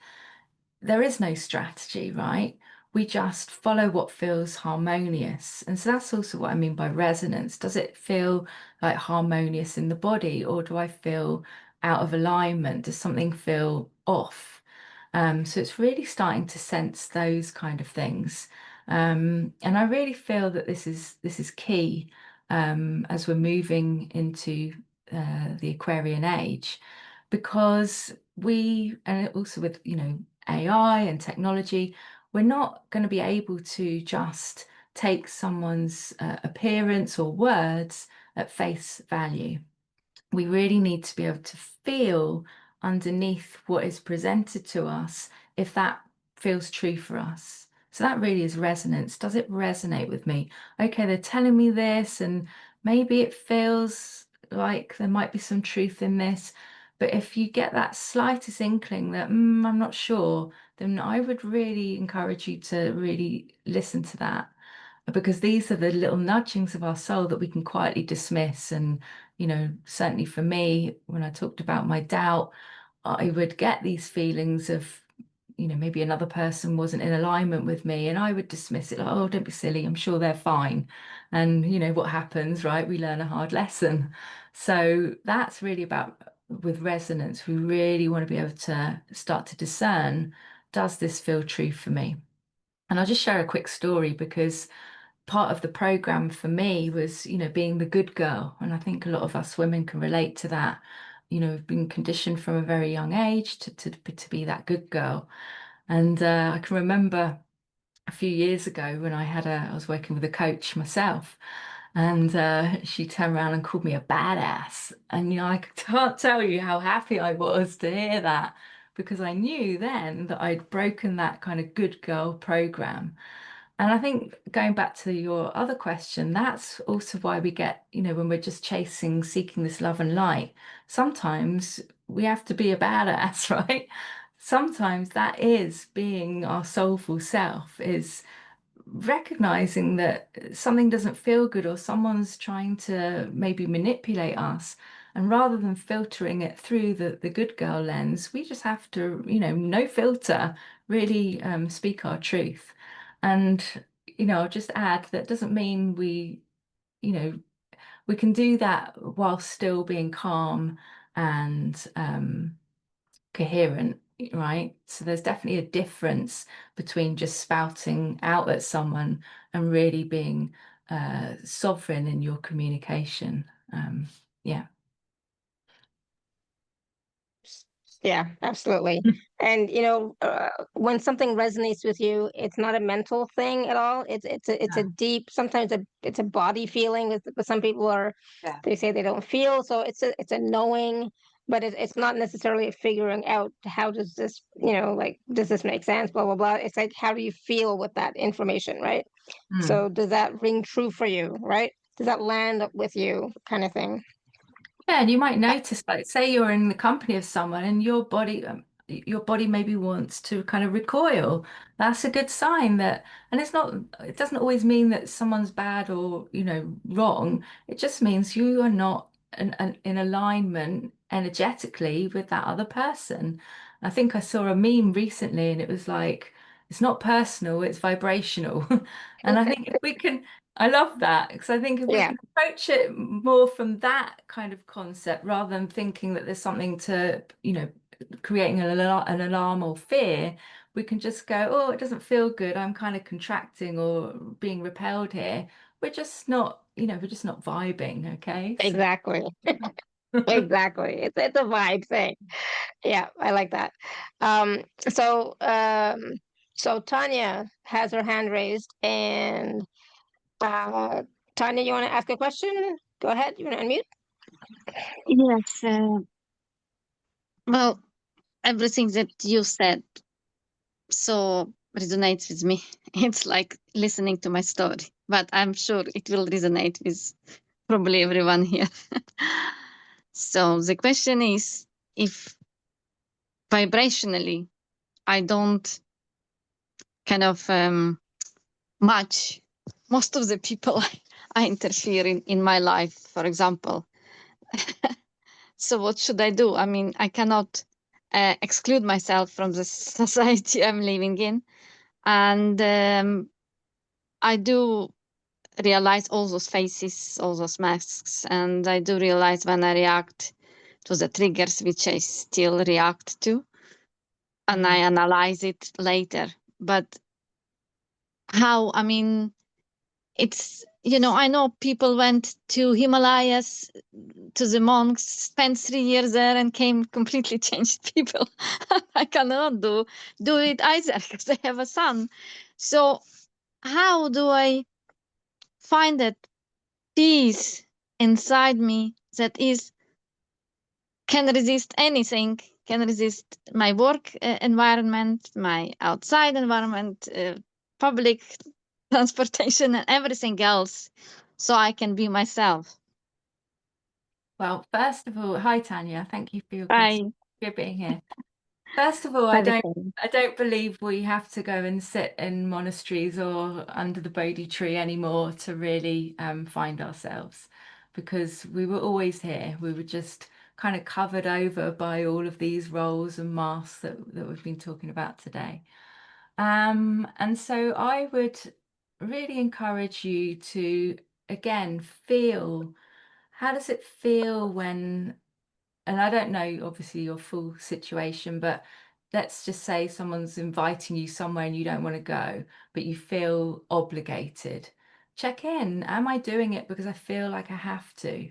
there is no strategy, right? We just follow what feels harmonious. And so that's also what I mean by resonance. Does it feel like harmonious in the body, or do I feel out of alignment? Does something feel off? So it's really starting to sense those kind of things. And I really feel that this is key as we're moving into the Aquarian age, because and also with, AI and technology, we're not going to be able to just take someone's appearance or words at face value. We really need to be able to feel underneath what is presented to us if that feels true for us. So that really is resonance. Does it resonate with me? Okay, they're telling me this, and maybe it feels like there might be some truth in this. But if you get that slightest inkling that I'm not sure, then I would really encourage you to really listen to that, because these are the little nudgings of our soul that we can quietly dismiss. And, certainly for me, when I talked about my doubt, I would get these feelings of, maybe another person wasn't in alignment with me, and I would dismiss it like, oh, don't be silly, I'm sure they're fine. And, what happens, right? We learn a hard lesson. So that's really about, with resonance, we really want to be able to start to discern, does this feel true for me? And I'll just share a quick story, because part of the program for me was, being the good girl. And I think a lot of us women can relate to that. We've been conditioned from a very young age to be that good girl. And I can remember a few years ago when I was working with a coach myself, and she turned around and called me a badass. And, I can't tell you how happy I was to hear that, because I knew then that I'd broken that kind of good girl program. And I think going back to your other question, that's also why we get, when we're just seeking this love and light, sometimes we have to be a badass, right? Sometimes that is being our soulful self, is recognizing that something doesn't feel good, or someone's trying to maybe manipulate us. And rather than filtering it through the good girl lens, we just have to, no filter, really speak our truth. And, I'll just add that doesn't mean you know, we can do that while still being calm and coherent. right? So there's definitely a difference between just spouting out at someone and really being sovereign in your communication. Yeah.
Yeah, absolutely. And when something resonates with you, it's not a mental thing at all. It's a
Yeah.
deep, sometimes it's a body feeling. With some people are,
Yeah.
they say they don't feel, so it's a knowing, but it's not necessarily a figuring out how does this, like, does this make sense? Blah blah blah. It's like, how do you feel with that information, right?
Mm.
So does that ring true for you, right? Does that land with you, kind of thing?
Yeah, and you might notice, like, say you're in the company of someone and your body maybe wants to kind of recoil. That's a good sign that, and it doesn't always mean that someone's bad or, wrong. It just means you are not in alignment energetically with that other person. I think I saw a meme recently and it was like, it's not personal, it's vibrational. And I think if we can I love that because I think if we
Yeah,
can approach it more from that kind of concept rather than thinking that there's something to, creating an alarm or fear, we can just go, oh, it doesn't feel good. I'm kind of contracting or being repelled here. We're just not vibing. Okay. So,
exactly. Exactly. It's a vibe thing. Yeah, I like that. Um, so um, so Tanya has her hand raised, and uh, Tanya, you want to ask a question? Go ahead. You want to unmute?
Yes, well, everything that you said so resonates with me. It's like listening to my story, but I'm sure it will resonate with probably everyone here. So the question is, if vibrationally I don't kind of match most of the people I interfere in my life, for example. So what should I do? I mean, I cannot exclude myself from the society I'm living in, and I do realize all those faces, all those masks, and I do realize when I react to the triggers which I still react to, and I analyze it later. But how? I mean, it's, I know people went to Himalayas, to the monks, spent 3 years there, and came completely changed people. I cannot do it either because I have a son. So how do I find that peace inside me that is can resist anything, can resist my work environment, my outside environment, public transportation, and everything else, so I can be myself.
Well, first of all, hi Tanya, thank you for your question,
I
for being here. First of all,
by the same.
I don't believe we have to go and sit in monasteries or under the Bodhi tree anymore to really find ourselves, because we were always here. We were just kind of covered over by all of these roles and masks that we've been talking about today. And so I would really encourage you to, again, feel, how does it feel when, and I don't know, obviously, your full situation, but let's just say someone's inviting you somewhere and you don't want to go, but you feel obligated. Check in. Am I doing it because I feel like I have to?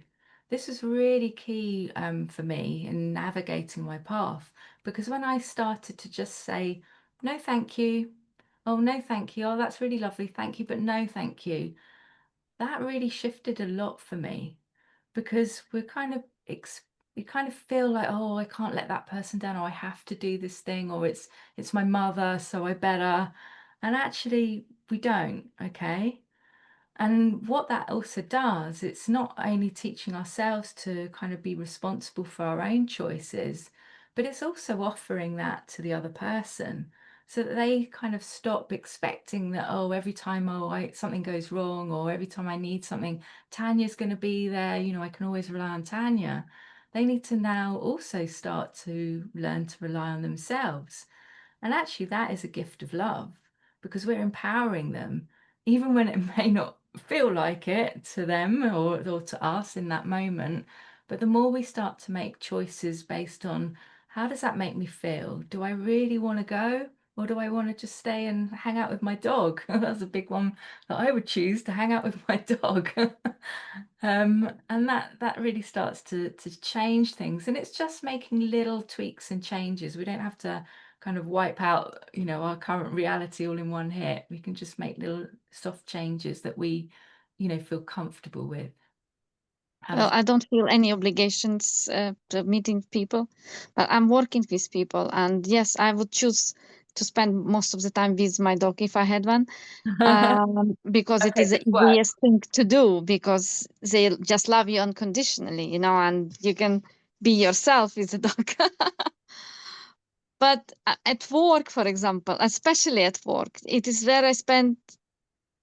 This is really key for me in navigating my path, because when I started to just say, no, thank you. Oh, no, thank you. Oh, that's really lovely. Thank you, but no, thank you. That really shifted a lot for me, because you kind of feel like, oh, I can't let that person down, or I have to do this thing, or it's my mother, so I better. And actually we don't, okay? And what that also does, it's not only teaching ourselves to kind of be responsible for our own choices, but it's also offering that to the other person so that they kind of stop expecting that, oh, every time something goes wrong, or every time I need something, Tanya's going to be there, I can always rely on Tanya. They need to now also start to learn to rely on themselves. And actually, that is a gift of love, because we're empowering them, even when it may not feel like it to them or to us in that moment. But the more we start to make choices based on how does that make me feel? Do I really want to go? Or do I want to just stay and hang out with my dog? That's a big one that I would choose, to hang out with my dog. And that really starts to change things. And it's just making little tweaks and changes. We don't have to kind of wipe out, you know, our current reality all in one hit. We can just make little soft changes that we, you know, feel comfortable with.
Well, I don't feel any obligations to meeting people, but I'm working with people, and yes, I would choose to spend most of the time with my dog if I had one, because it
Okay,
is
so
the
it's work.
easiest thing to do, because they just love you unconditionally, you know, and you can be yourself with the dog. But at work, for example, especially at work, it is where I spend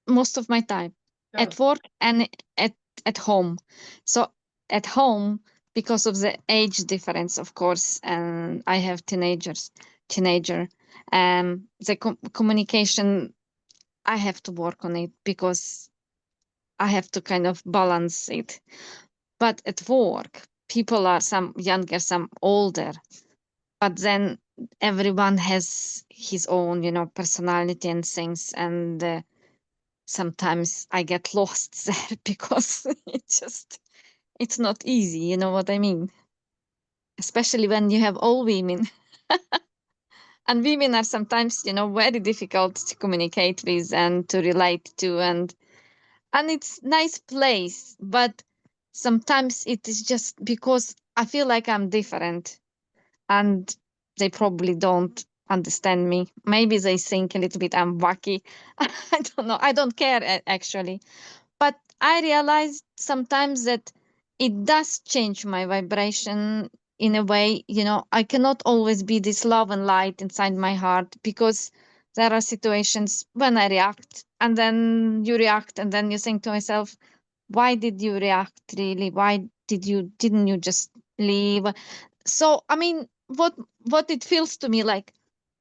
most of my time,
Sure.
at work and at home. So at home, because of the age difference, of course, and I have teenager, the communication, I have to work on it because I have to kind of balance it. But at work, people are some younger, some older, but then everyone has his own, you know, personality and things, and sometimes I get lost there because it's not easy, you know what I mean? Especially when you have all women. And women are sometimes, you know, very difficult to communicate with and to relate to, and it's nice place, but sometimes it is just because I feel like I'm different, and they probably don't understand me. Maybe they think a little bit I'm wacky. I don't know. I don't care actually. But I realized sometimes that it does change my vibration in a way, you know, I cannot always be this love and light inside my heart, because there are situations when I react, and then you react, and then you think to myself, why did you react really? Why didn't you just leave? So I mean, what it feels to me like,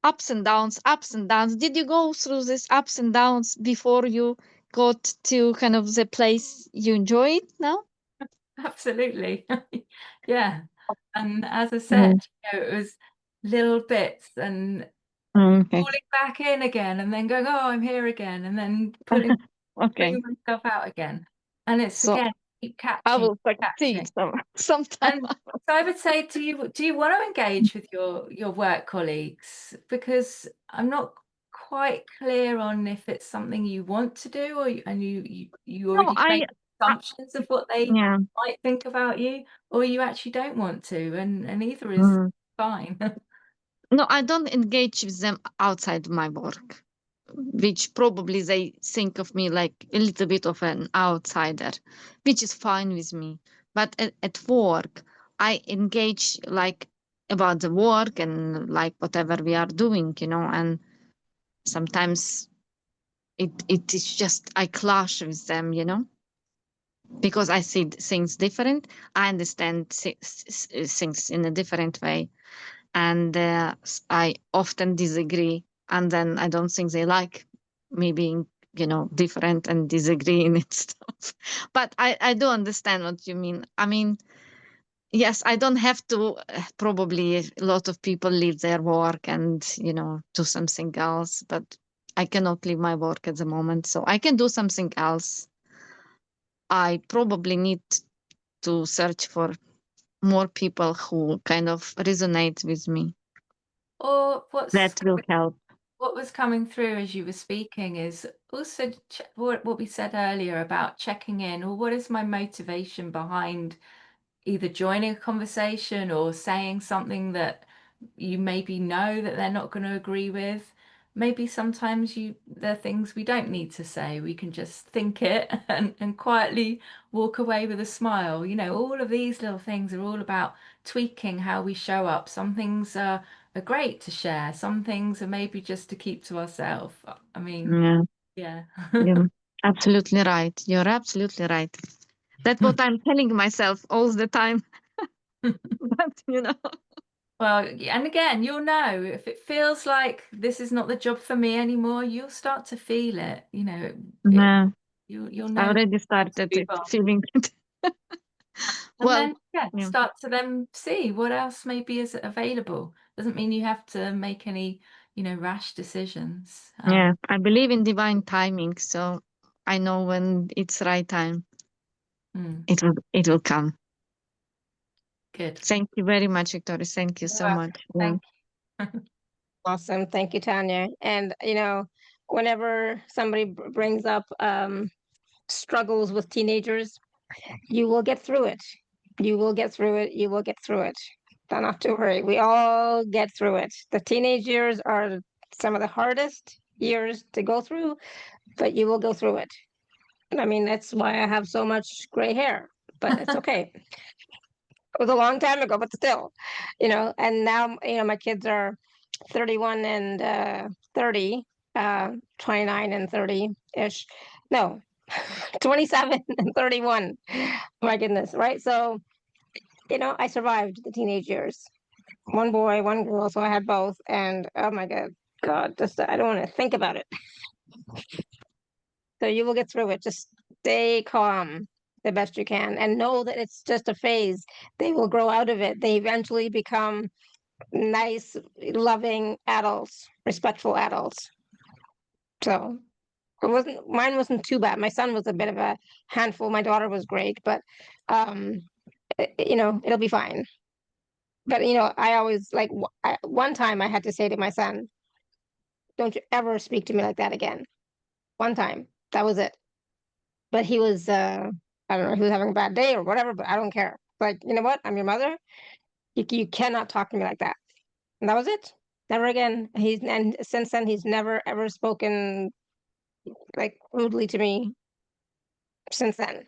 ups and downs, ups and downs. Did you go through these ups and downs before you got to kind of the place you enjoy it now?
Absolutely. Yeah. And as I said,
Mm.
you know, it was little bits and
Okay.
falling back in again and then going, oh, I'm here again, and then bringing
Okay.
myself out again. And it's
So
again, keep
I
catching,
will succeed
catching.
sometime.
And so I would say, do you want to engage with your work colleagues? Because I'm not quite clear on if it's something you want to do, or you
No,
already make
I
assumptions of what they
yeah.
might think about you, or you actually don't want to, and either is
Mm.
fine.
No, I don't engage with them outside my work, which probably they think of me like a little bit of an outsider, which is fine with me. But at work, I engage like about the work and like whatever we are doing, you know, and sometimes it is just I clash with them, you know, because I see things different. I understand things in a different way, and I often disagree, and then I don't think they like me being, you know, different and disagreeing and stuff. But I do understand what you mean. I mean, yes, I don't have to. Probably a lot of people leave their work and, you know, do something else, but I cannot leave my work at the moment, so I can do something else. I probably need to search for more people who kind of resonate with me.
Or
That will help.
what was coming through as you were speaking is also what we said earlier about checking in, or what is my motivation behind either joining a conversation or saying something that you maybe know that they're not going to agree with. Maybe sometimes there are things we don't need to say. We can just think it and quietly walk away with a smile. You know, all of these little things are all about tweaking how we show up. Some things are great to share. Some things are maybe just to keep to ourselves. I mean,
Yeah.
yeah.
You're absolutely right. You're absolutely right. That's what I'm telling myself all the time. But you know,
Well, and again, you'll know if it feels like this is not the job for me anymore, you'll start to feel it. You know,
yeah,
you'll
I
know
already
to
started
move
it,
on.
feeling it.
And
Well,
then, yeah,
yeah.
start to then see what else maybe is available. Doesn't mean you have to make any, rash decisions.
Yeah, I believe in divine timing, so I know when it's right time, it will come.
Good.
Thank you very much, Victoria. Thank you so much. Yeah.
Thank you.
Awesome. Thank you, Tanya. And, whenever somebody brings up struggles with teenagers, you will get through it. You will get through it. You will get through it. Don't have to worry. We all get through it. The teenage years are some of the hardest years to go through, but you will go through it. And I mean, that's why I have so much gray hair, but it's okay. It was a long time ago, but still, and now, my kids are 31 and 30, 29 and 30-ish. No, 27 and 31. My goodness, right? So, I survived the teenage years. One boy, one girl, so I had both. And oh my God, just I don't want to think about it. So you will get through it. Just stay calm the best you can and know that it's just a phase. They will grow out of it. They eventually become nice, loving adults, respectful adults. So mine wasn't too bad. My son was a bit of a handful. My daughter was great, but it'll be fine. But I always like one time I had to say to my son, "Don't you ever speak to me like that again." One time, that was it. But he was, I don't know, he was having a bad day or whatever. But I don't care. Like, you know what? I'm your mother. You cannot talk to me like that. And that was it. Never again. And since then he's never ever spoken like rudely to me since then.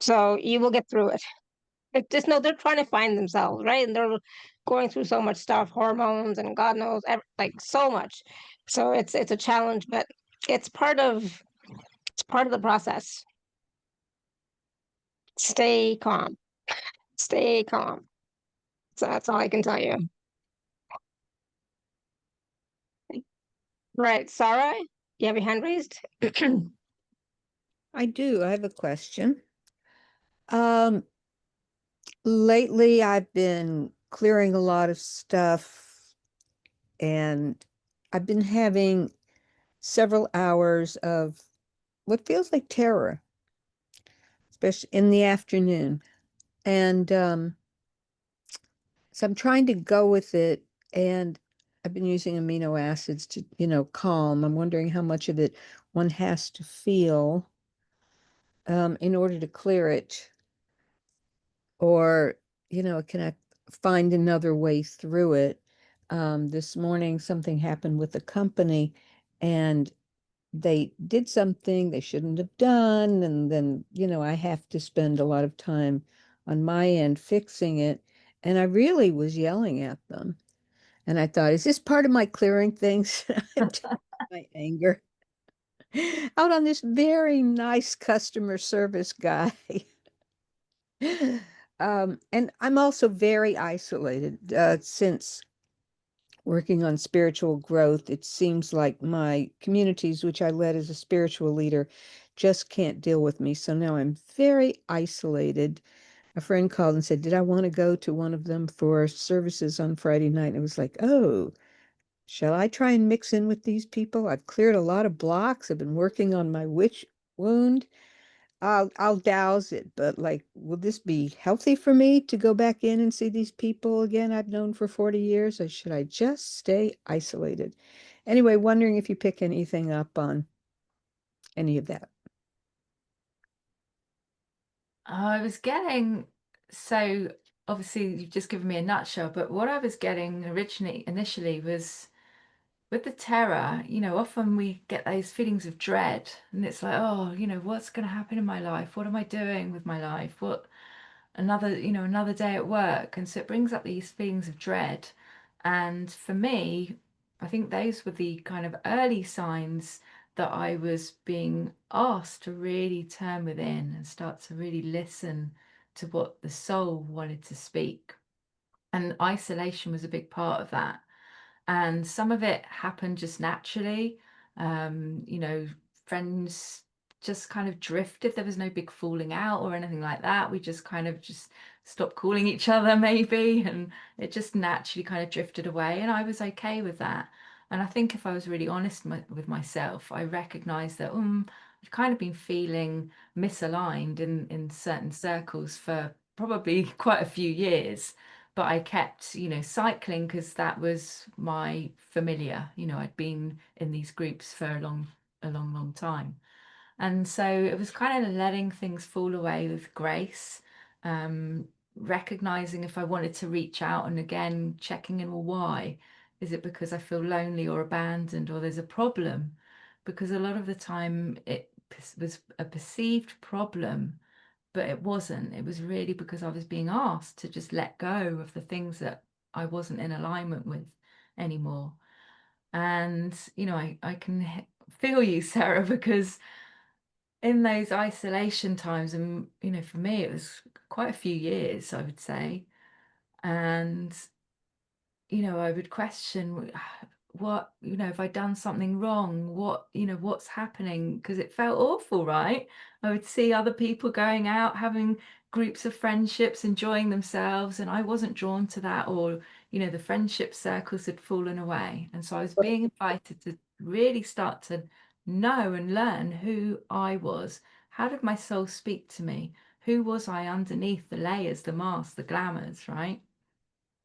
So you will get through it. Just know they're trying to find themselves, right? And they're going through so much stuff, hormones and God knows, like so much. So it's a challenge, but it's part of the process. Stay calm. Stay calm. So that's all I can tell you. Right, Sarah, you have your hand raised?
I do. I have a question. Lately I've been clearing a lot of stuff and I've been having several hours of what feels like terror, especially in the afternoon. And so I'm trying to go with it, and I've been using amino acids to, calm. I'm wondering how much of it one has to feel in order to clear it. Or, can I find another way through it? This morning, something happened with the company, and they did something they shouldn't have done. And then, I have to spend a lot of time on my end fixing it. And I really was yelling at them. And I thought, is this part of my clearing things? My anger out on this very nice customer service guy. And I'm also very isolated since working on spiritual growth. It seems like my communities, which I led as a spiritual leader, just can't deal with me. So now I'm very isolated. A friend called and said, did I want to go to one of them for services on Friday night? And it was like, oh, shall I try and mix in with these people? I've cleared a lot of blocks. I've been working on my witch wound. I'll douse it, but like, will this be healthy for me to go back in and see these people again I've known for 40 years, or should I just stay isolated? Anyway, wondering if you pick anything up on any of that.
I was getting, so obviously you've just given me a nutshell, but what I was getting initially was with the terror, often we get those feelings of dread, and it's like, oh, what's going to happen in my life? What am I doing with my life? Another day at work. And so it brings up these feelings of dread. And for me, I think those were the kind of early signs that I was being asked to really turn within and start to really listen to what the soul wanted to speak. And isolation was a big part of that. And some of it happened just naturally. Friends just kind of drifted. There was no big falling out or anything like that. We just kind of just stopped calling each other maybe, and it just naturally kind of drifted away, and I was okay with that. And I think if I was really honest with myself, I recognized that I've kind of been feeling misaligned in certain circles for probably quite a few years, but I kept, you know, cycling because that was my familiar. You know, I'd been in these groups for a long time. And so it was kind of letting things fall away with grace, recognizing if I wanted to reach out, and again, checking in, well, why? Is it because I feel lonely or abandoned, or there's a problem? Because a lot of the time it was a perceived problem, but it wasn't. It was really because I was being asked to just let go of the things that I wasn't in alignment with anymore. And, you know, I can feel you, Sarah, because in those isolation times, and you know, for me it was quite a few years, I would say, and you know, I would question what, you know, have I done something wrong? What, you know, what's happening? Because it felt awful, right? I would see other people going out, having groups of friendships, enjoying themselves, and I wasn't drawn to that, or, you know, the friendship circles had fallen away. And so I was being invited to really start to know and learn who I was. How did my soul speak to me? Who was I underneath the layers, the masks, the glamours, right?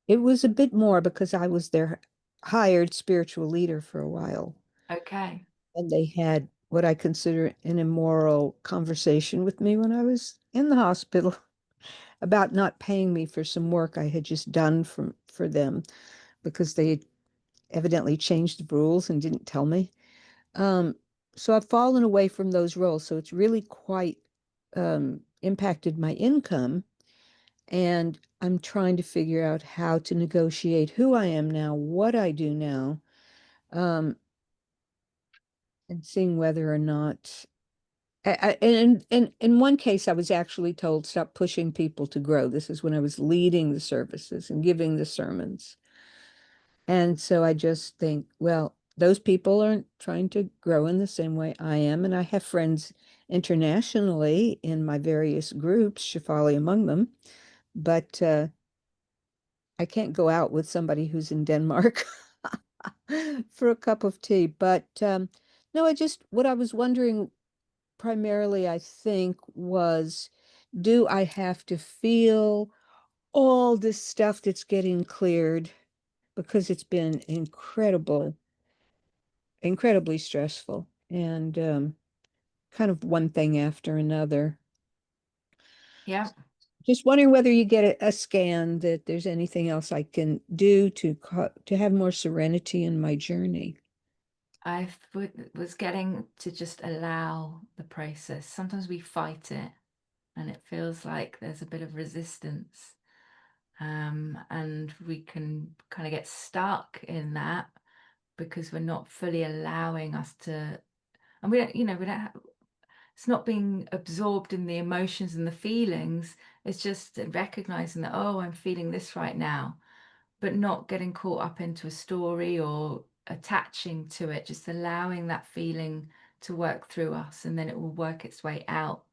It was a bit more because I was their hired spiritual leader for a while.
Okay.
And they had what I consider an immoral conversation with me when I was in the hospital about not paying me for some work I had just done for them because they had evidently changed the rules and didn't tell me. So I've fallen away from those roles. So it's really quite impacted my income. And I'm trying to figure out how to negotiate who I am now, what I do now, and seeing whether or not. And in one case, I was actually told, stop pushing people to grow. This is when I was leading the services and giving the sermons. And so I just think, well, those people aren't trying to grow in the same way I am. And I have friends internationally in my various groups, Shefali among them, but I can't go out with somebody who's in Denmark for a cup of tea. But no, what I was wondering primarily, I think, was do I have to feel all this stuff that's getting cleared? Because it's been incredibly stressful and kind of one thing after another.
Yeah.
Just wondering whether you get a scan that there's anything else I can do to have more serenity in my journey.
I was getting to just allow the process. Sometimes we fight it and it feels like there's a bit of resistance. And we can kind of get stuck in that because we're not fully allowing us to, and we don't, you know, we don't have, it's not being absorbed in the emotions and the feelings. It's just recognizing that, oh, I'm feeling this right now, but not getting caught up into a story or attaching to it, just allowing that feeling to work through us, and then it will work its way out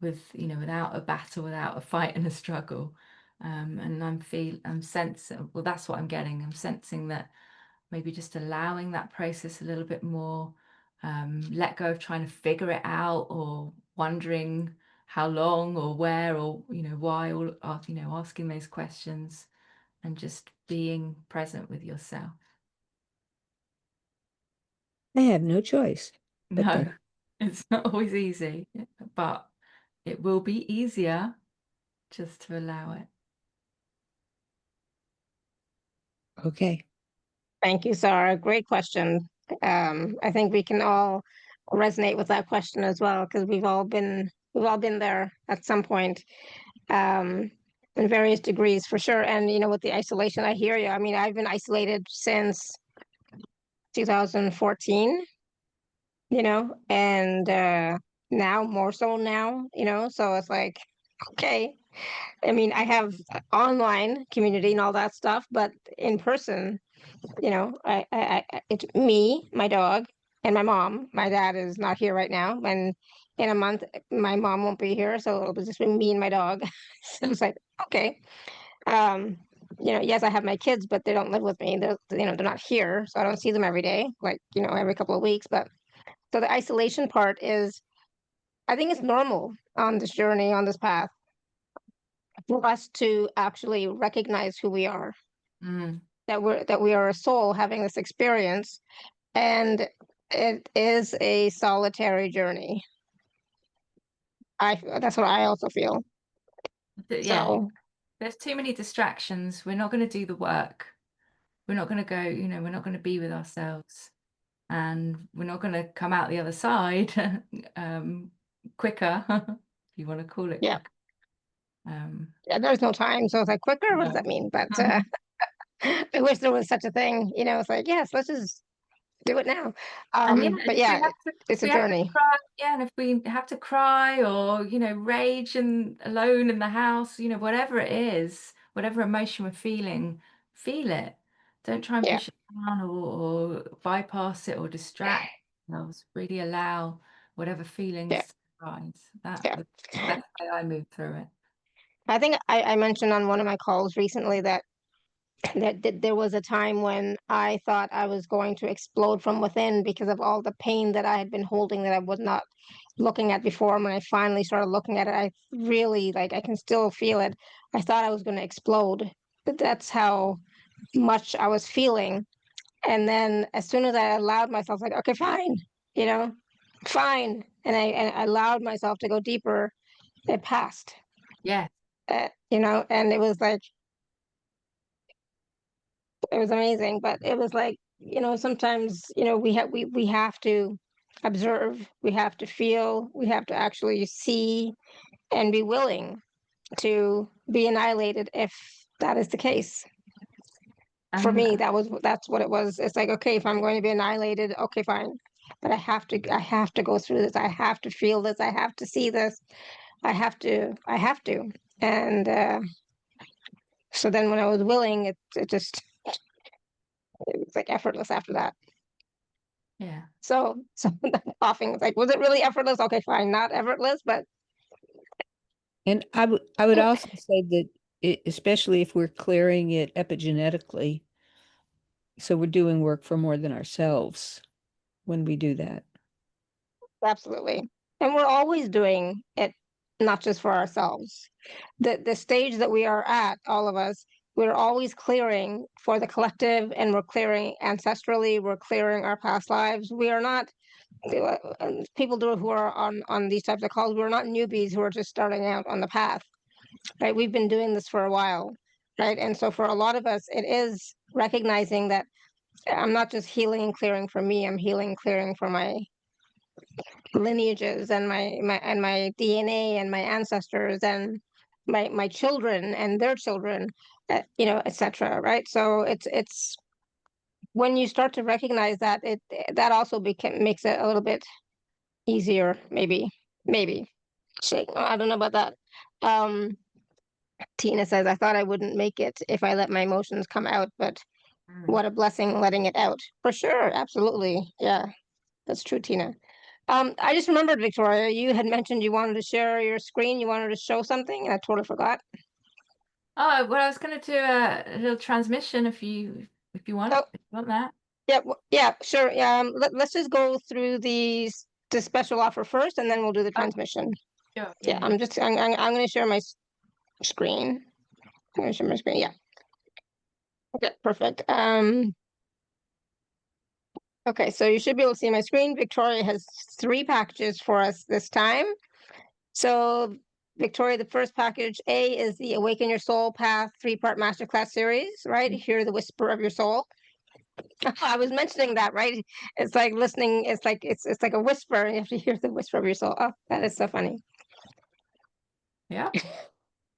with, you know, without a battle, without a fight and a struggle. And I'm sensing, well, that's what I'm getting. I'm sensing that maybe just allowing that process a little bit more, let go of trying to figure it out or wondering how long or where or, you know, why, or, you know, asking those questions and just being present with yourself.
I have no choice but
No,
that.
it's not always easy, but it will be easier just to allow it.
Okay.
Thank you, Sarah. Great question. I think we can all resonate with that question as well, because we've all been there at some point, in various degrees for sure. And you know, with the isolation, I hear you. I mean, I've been isolated since 2014, you know, and now more so now, you know, so it's like, okay. I mean, I have online community and all that stuff, but in person, you know, it's me, my dog, and my mom. My dad is not here right now, and in a month my mom won't be here, so it'll just be me and my dog. So it's like, okay. Yes, I have my kids, but they don't live with me. They're not here, so I don't see them every day, like, every couple of weeks. But so the isolation part is, I think it's normal on this journey, on this path, for us to actually recognize who we are,
Mm.
that we are a soul having this experience, and it is a solitary journey. That's what I also feel.
Yeah,
So
there's too many distractions. We're not going to do the work. We're not going to go, we're not going to be with ourselves, and we're not going to come out the other side quicker, if you want to call it
yeah,
quicker.
yeah, there's no time, so it's like, quicker. What does
No.
that mean? But I wish there was such a thing. It's like, yes, let's just do it now.
And yeah,
But
and if we
yeah,
have to,
it's a
we have to
journey.
cry, yeah, and if we have to cry or rage and alone in the house, whatever it is, whatever emotion we're feeling, feel it. Don't try and
Yeah,
push it down or bypass it or distract ourselves. Really allow whatever
yeah,
feelings to rise. That's
yeah.
the best way I move through it.
I think I mentioned on one of my calls recently that there was a time when I thought I was going to explode from within because of all the pain that I had been holding, that I was not looking at before. And when I finally started looking at it, I really, like, I can still feel it. I thought I was going to explode. But that's how much I was feeling. And then as soon as I allowed myself, like, okay, fine, you know, fine. And I allowed myself to go deeper. It passed,
Yeah.
and it was like, it was amazing. But it was like, sometimes, we have to observe, we have to feel, we have to actually see, and be willing to be annihilated if that is the case. For
And
me, that's what it was. It's like, okay, if I'm going to be annihilated, okay, fine. But I have to go through this. I have to feel this. I have to see this. I have to. And so then when I was willing, it was like effortless after that.
yeah.
So coughing, it's like, was it really effortless? Okay, fine, not effortless, but
And I would also say that especially if we're clearing it epigenetically, so we're doing work for more than ourselves when we do that.
absolutely. And we're always doing it, not just for ourselves. The stage that we are at, all of us, we're always clearing for the collective, and we're clearing ancestrally, we're clearing our past lives. We are not people do who are on these types of calls. We're not newbies who are just starting out on the path, right? We've been doing this for a while, right? And so for a lot of us, it is recognizing that I'm not just healing and clearing for me. I'm healing, clearing for my lineages, and my DNA, and my ancestors, and my children and their children, etc. Right? So it's when you start to recognize that, that also makes it a little bit easier, maybe. Shake. I don't know about that. Um, Tina says, I thought I wouldn't make it if I let my emotions come out, but what a blessing letting it out. For sure, absolutely. Yeah, that's true, Tina. I just remembered, Victoria, you had mentioned you wanted to share your screen, you wanted to show something, and I totally forgot.
Oh, well, I was going to do a little transmission if you want,
Oh,
if you want that.
yeah, yeah, sure. Let's just go through the special offer first, and then we'll do the
Oh,
transmission.
sure.
Yeah,
Yeah.
I'm going to share my screen. I'm going to share my screen. Yeah. Okay, perfect. Okay, so you should be able to see my screen. Victoria has 3 packages for us this time. So, Victoria, the first package A is the Awaken Your Soul Path 3-part masterclass series, right? Hear the whisper of your soul. I was mentioning that, right? It's like listening. It's like a whisper. You have to hear the whisper of your soul. Oh, that is so funny.
Yeah.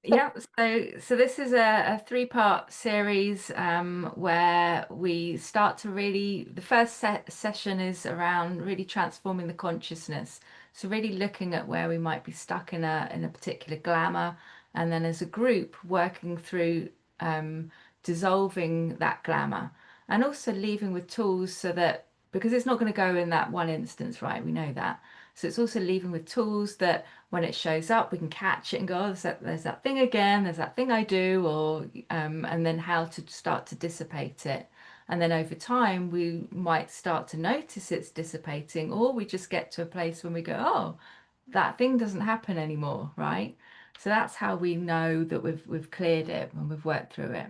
Yeah, so this is a 3-part series where we start to really, the first session is around really transforming the consciousness. So really looking at where we might be stuck in a particular glamour, and then as a group working through dissolving that glamour, and also leaving with tools so that because it's not going to go in that one instance, right? We know that. So it's also leaving with tools that when it shows up, we can catch it and go, oh, there's that thing again, there's that thing I do, or and then how to start to dissipate it. And then over time, we might start to notice it's dissipating, or we just get to a place when we go, oh, that thing doesn't happen anymore, right? So that's how we know that we've cleared it when we've worked through it.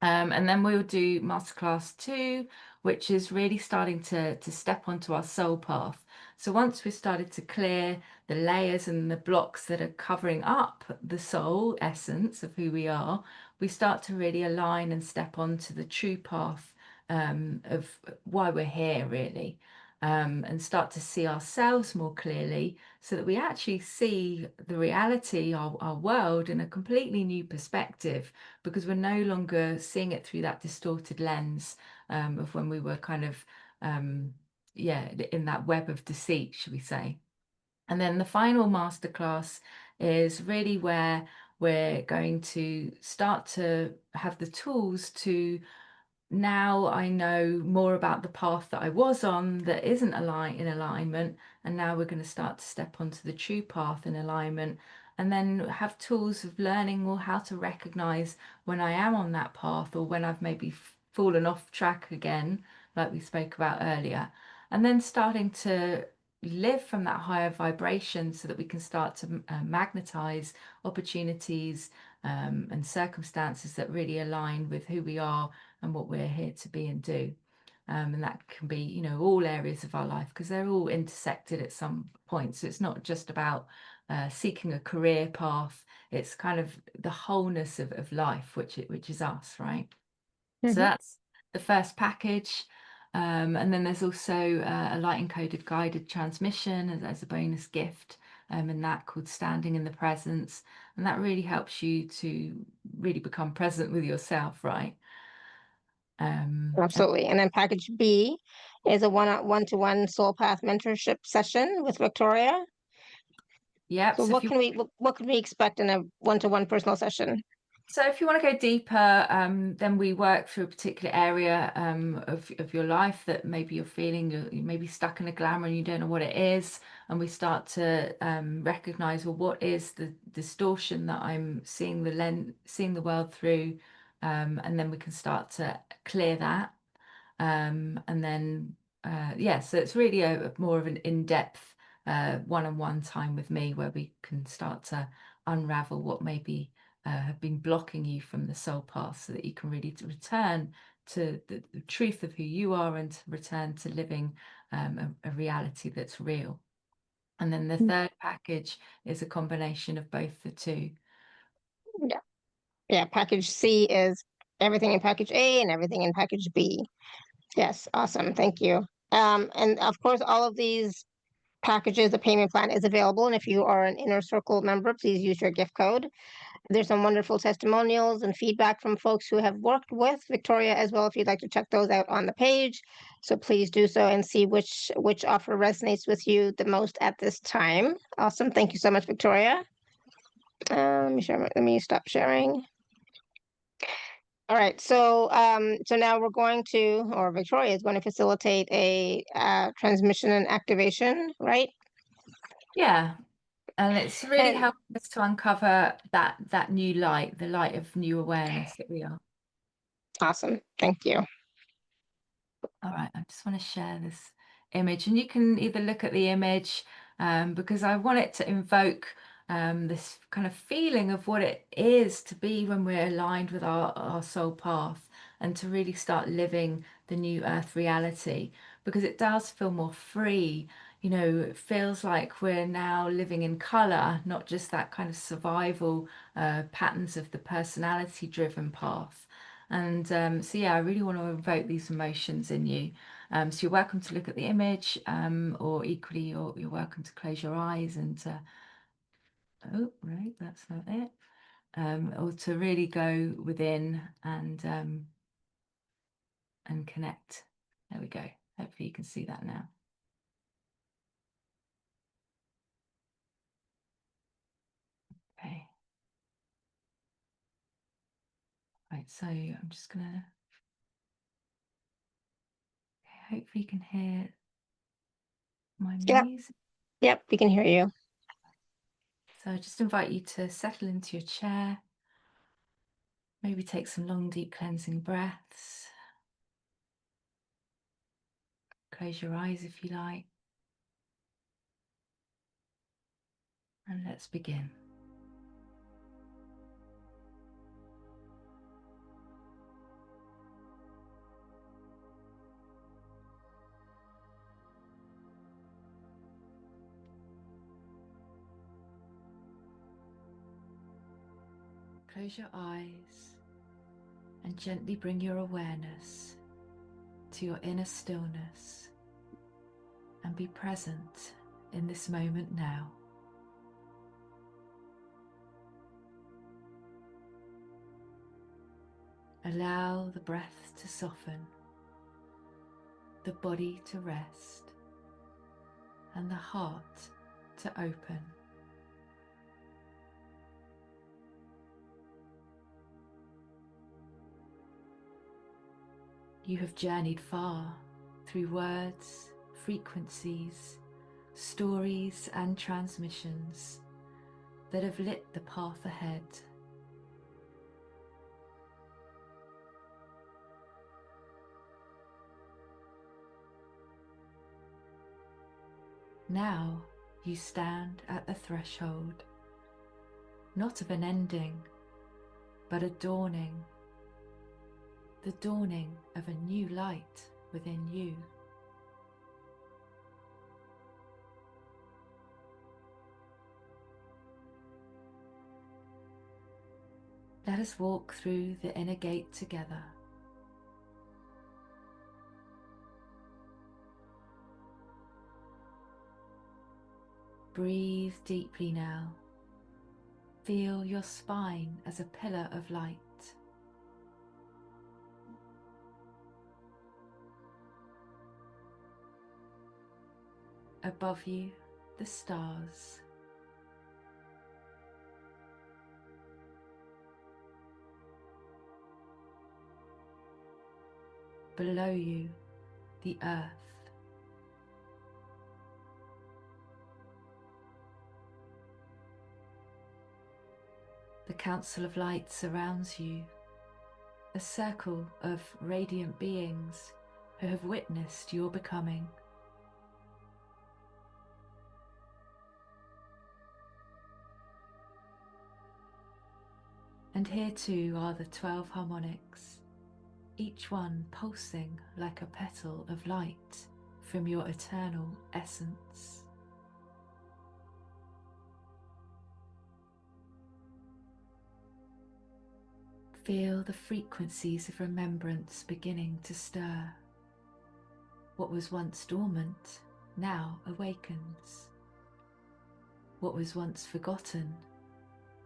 And then we'll do masterclass 2, which is really starting to step onto our soul path. So once we've started to clear the layers and the blocks that are covering up the soul essence of who we are, we start to really align and step onto the true path of why we're here, really. And start to see ourselves more clearly so that we actually see the reality, our world, in a completely new perspective, because we're no longer seeing it through that distorted lens of when we were kind of, yeah, in that web of deceit, should we say. And then the final masterclass is really where we're going to start to have the tools to, now I know more about the path that I was on that isn't in alignment, and now we're going to start to step onto the true path in alignment, and then have tools of learning or how to recognize when I am on that path, or when I've maybe fallen off track again, like we spoke about earlier, and then starting to live from that higher vibration so that we can start to magnetize opportunities and circumstances that really align with who we are and what we're here to be and do. And that can be, you know, all areas of our life, because they're all intersected at some point. So it's not just about seeking a career path. It's kind of the wholeness of life, which is us, right? So that's the first package. And then there's also a light encoded guided transmission as a bonus gift, and that called Standing in the Presence. And that really helps you to really become present with yourself, right?
Absolutely. And then package B is a one-to-one soul path mentorship session with Victoria.
Yep.
So
So
what can we expect in a one-to-one personal session?
So if you want to go deeper, then we work through a particular area of your life that maybe you're feeling you may be stuck in a glamour and you don't know what it is. And we start to recognize, well, what is the distortion that I'm seeing the world through? And then we can start to clear that. And then, yeah, so it's really more of an in-depth one-on-one time with me, where we can start to unravel what maybe have been blocking you from the soul path, so that you can really return to the truth of who you are, and to return to living a reality that's real. And then the third package is a combination of both the two.
Yeah. Yeah. Package C is everything in package A and everything in package B. Yes. Awesome. Thank you. And of course, all of these packages, the payment plan is available. And if you are an Inner Circle member, please use your gift code. There's some wonderful testimonials and feedback from folks who have worked with Victoria as well, if you'd like to check those out on the page. So please do so and see which offer resonates with you the most at this time. Awesome. Thank you so much, Victoria. Let me stop sharing. All right, so so now we're going to, or Victoria is going to facilitate a transmission and activation, right?
Yeah. And it's really
And
helping us to uncover that new light, the light of new awareness that we are.
awesome. Thank you.
All right, I just want to share this image, and you can either look at the image because I want it to invoke this kind of feeling of what it is to be when we're aligned with our soul path, and to really start living the new earth reality, because it does feel more free. You know, it feels like we're now living in color, not just that kind of survival patterns of the personality driven path. And so, yeah, I really want to invoke these emotions in you. So you're welcome to look at the image, or equally, you're welcome to close your eyes and oh, right, that's not it. Or to really go within and connect. There we go. Hopefully you can see that now. Okay. Right, so I'm just gonna Hopefully you can hear my
Yep.
music.
Yep, we can hear you.
So I just invite you to settle into your chair. Maybe take some long, deep cleansing breaths. Close your eyes if you like. And let's begin. Close your eyes and gently bring your awareness to your inner stillness and be present in this moment now. Allow the breath to soften, the body to rest, and the heart to open. You have journeyed far through words, frequencies, stories, and transmissions that have lit the path ahead. Now you stand at the threshold, not of an ending, but a dawning, the dawning of a new light within you. Let us walk through the inner gate together. Breathe deeply now. Feel your spine as a pillar of light. Above you, the stars. Below you, the earth. The Council of Light surrounds you, a circle of radiant beings who have witnessed your becoming. And here too are the 12 harmonics, each one pulsing like a petal of light from your eternal essence. Feel the frequencies of remembrance beginning to stir. What was once dormant now awakens. What was once forgotten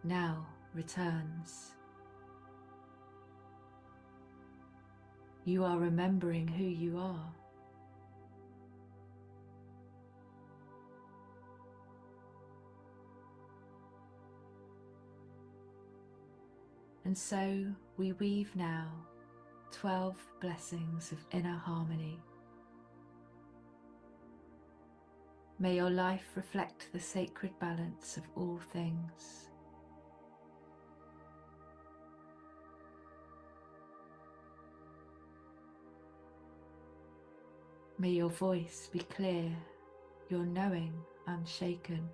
now returns. You are remembering who you are. And so we weave now 12 blessings of inner harmony. May your life reflect the sacred balance of all things. May your voice be clear, your knowing unshaken.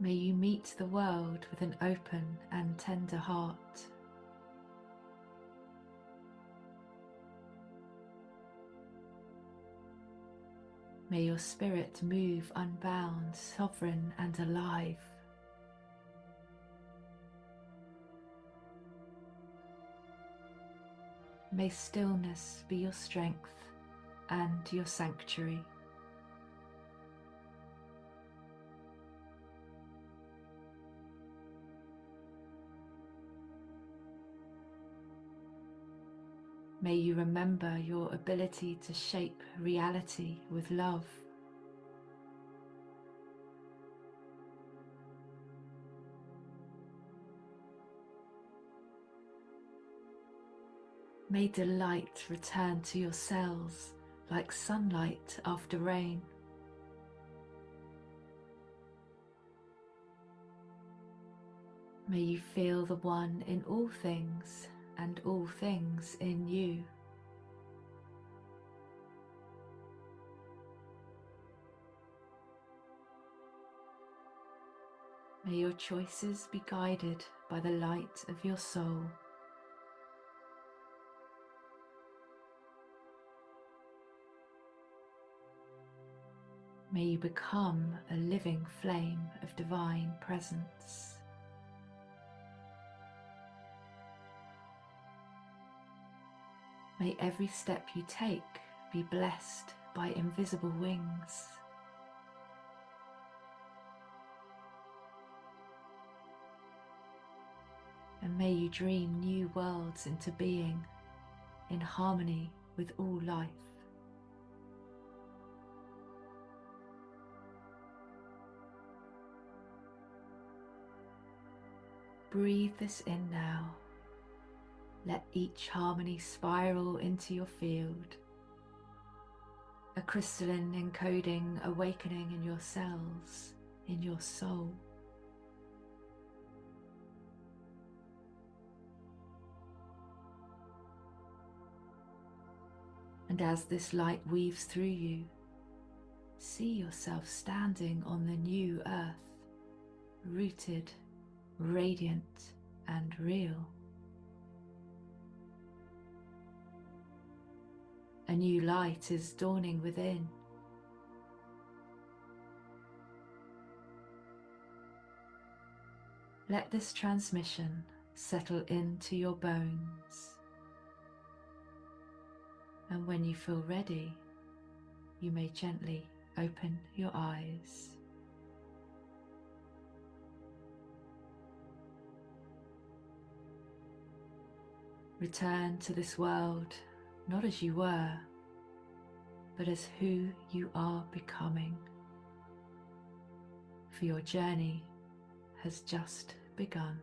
May you meet the world with an open and tender heart. May your spirit move unbound, sovereign and alive. May stillness be your strength and your sanctuary. May you remember your ability to shape reality with love. May delight return to your cells like sunlight after rain. May you feel the one in all things and all things in you. May your choices be guided by the light of your soul. May you become a living flame of divine presence. May every step you take be blessed by invisible wings. And may you dream new worlds into being in harmony with all life. Breathe this in now. Let each harmony spiral into your field, a crystalline encoding awakening in your cells, in your soul. And as this light weaves through you, see yourself standing on the new earth, rooted, radiant, and real. A new light is dawning within. Let this transmission settle into your bones. And when you feel ready, you may gently open your eyes. Return to this world not as you were, but as who you are becoming. For your journey has just begun.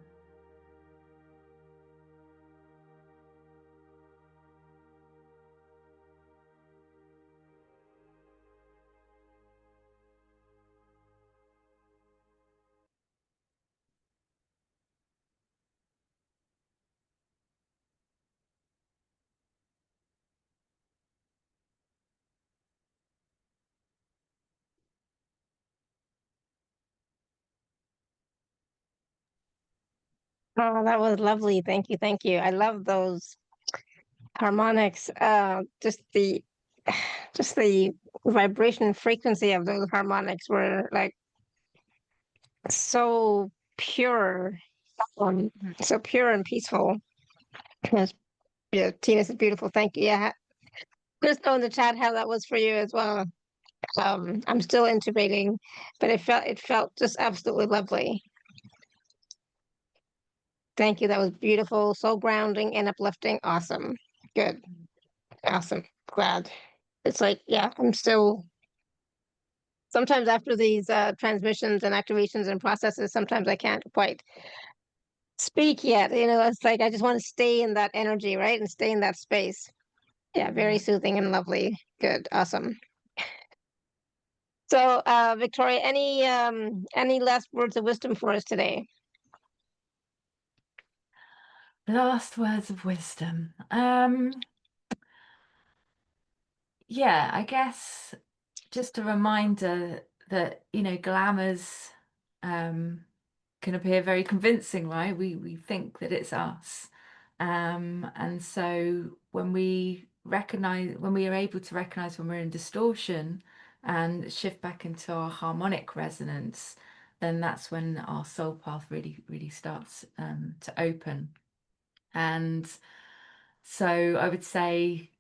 Oh, that was lovely. Thank you. Thank you. I love those harmonics. Just the vibration frequency of those harmonics were like so pure, so pure and peaceful. Yes, yeah, Tina is beautiful. Thank you. Yeah, just know in the chat how that was for you as well. I'm still intubating, but it felt just absolutely lovely. Thank you. That was beautiful, so grounding and uplifting. Awesome. Good. Awesome. Glad. It's like, yeah, I'm still sometimes after these transmissions and activations and processes, sometimes I can't quite speak yet. It's like I just want to stay in that energy, right? And stay in that space. Yeah, very soothing and lovely. Good. Awesome. So, Victoria, any last words of wisdom for us today?
Last words of wisdom. Yeah, I guess just a reminder that, glamours can appear very convincing, right? We think that it's us. And so when we are able to recognize when we're in distortion and shift back into our harmonic resonance, then that's when our soul path really, really starts to open. And so I would say,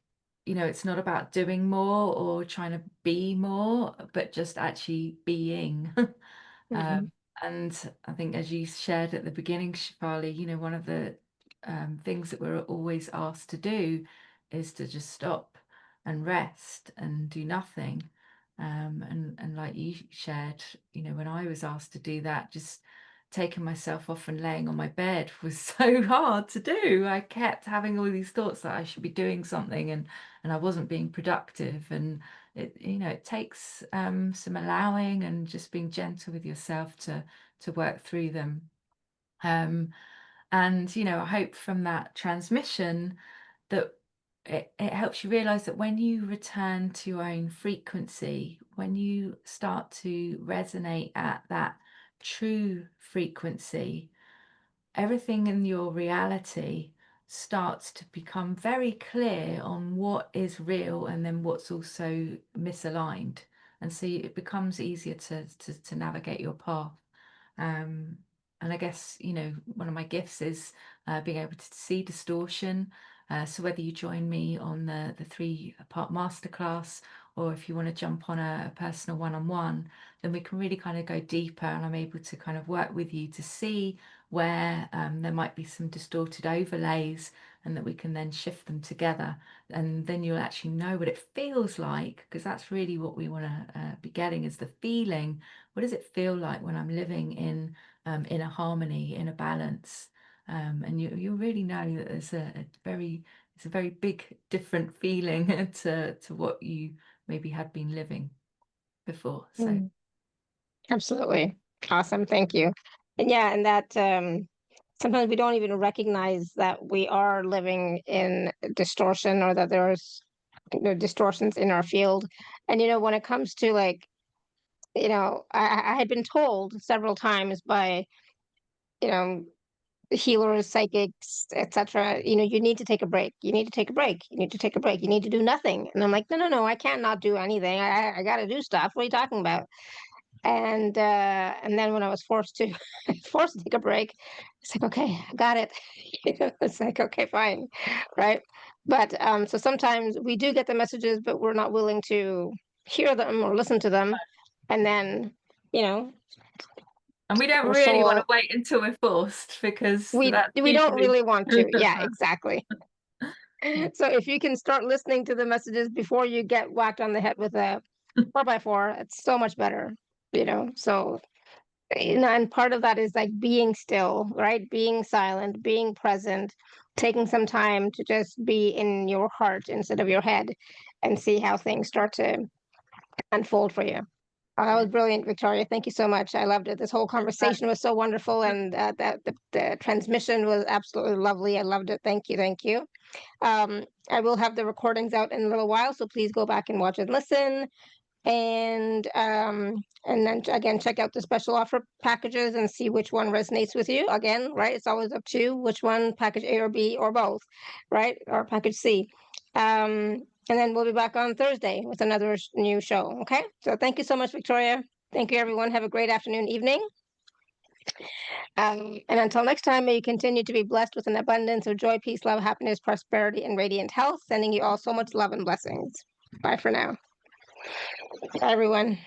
it's not about doing more or trying to be more, but just actually being. And I think, as you shared at the beginning, Shefali, one of the things that we're always asked to do is to just stop and rest and do nothing. And like you shared, when I was asked to do that, just taking myself off and laying on my bed was so hard to do. I kept having all these thoughts that I should be doing something, and I wasn't being productive. And it, you know, it takes some allowing and just being gentle with yourself to work through them. And you know, I hope from that transmission that it helps you realize that when you return to your own frequency, when you start to resonate at that true frequency, everything in your reality starts to become very clear on what is real and then what's also misaligned. And so it becomes easier to navigate your path. And I guess, you know, one of my gifts is being able to see distortion. So whether you join me on the 3-part masterclass, or if you want to jump on a personal one-on-one, then we can really kind of go deeper, and I'm able to kind of work with you to see where there might be some distorted overlays, and that we can then shift them together. And then you'll actually know what it feels like, because that's really what we want to be getting, is the feeling. What does it feel like when I'm living in a harmony, in a balance? And you really know that there's it's a very big different feeling to what you maybe had been living before. So
Absolutely. Awesome. Thank you. And yeah, and that sometimes we don't even recognize that we are living in distortion, or that there's, you know, distortions in our field. And, you know, when it comes to, like, you know, I had been told several times by, you know, healers, psychics, etc., you know, you need to take a break. You need to take a break. You need to take a break. You need to do nothing. And I'm like, no, no, no, I can't not do anything. I got to do stuff. What are you talking about? And then when I was forced to forced to take a break, it's like, okay, I got it. You know, it's like, okay, fine, right? But so sometimes we do get the messages, but we're not willing to hear them or listen to them, and then, you know,
and we don't
we're
really want
so
to wait until we're forced, because
we
that's
we don't
usually
really want to. Yeah, exactly. So if you can start listening to the messages before you get whacked on the head with a 4x4, it's so much better, you know. So, you know, and part of that is like being still, right? Being silent, being present, taking some time to just be in your heart instead of your head, and see how things start to unfold for you. That was brilliant, Victoria. Thank you so much. I loved it. This whole conversation was so wonderful, and that the transmission was absolutely lovely. I loved it. Thank you. Thank you. I will have the recordings out in a little while, so please go back and watch and listen. And then again, check out the special offer packages and see which one resonates with you. Again, right? It's always up to you which one, package A or B or both, right? Or package C. And then we'll be back on Thursday with another new show. Okay. So thank you so much, Victoria. Thank you, everyone. Have a great afternoon, evening. And until next time, may you continue to be blessed with an abundance of joy, peace, love, happiness, prosperity, and radiant health. Sending you all so much love and blessings. Bye for now. Bye, everyone.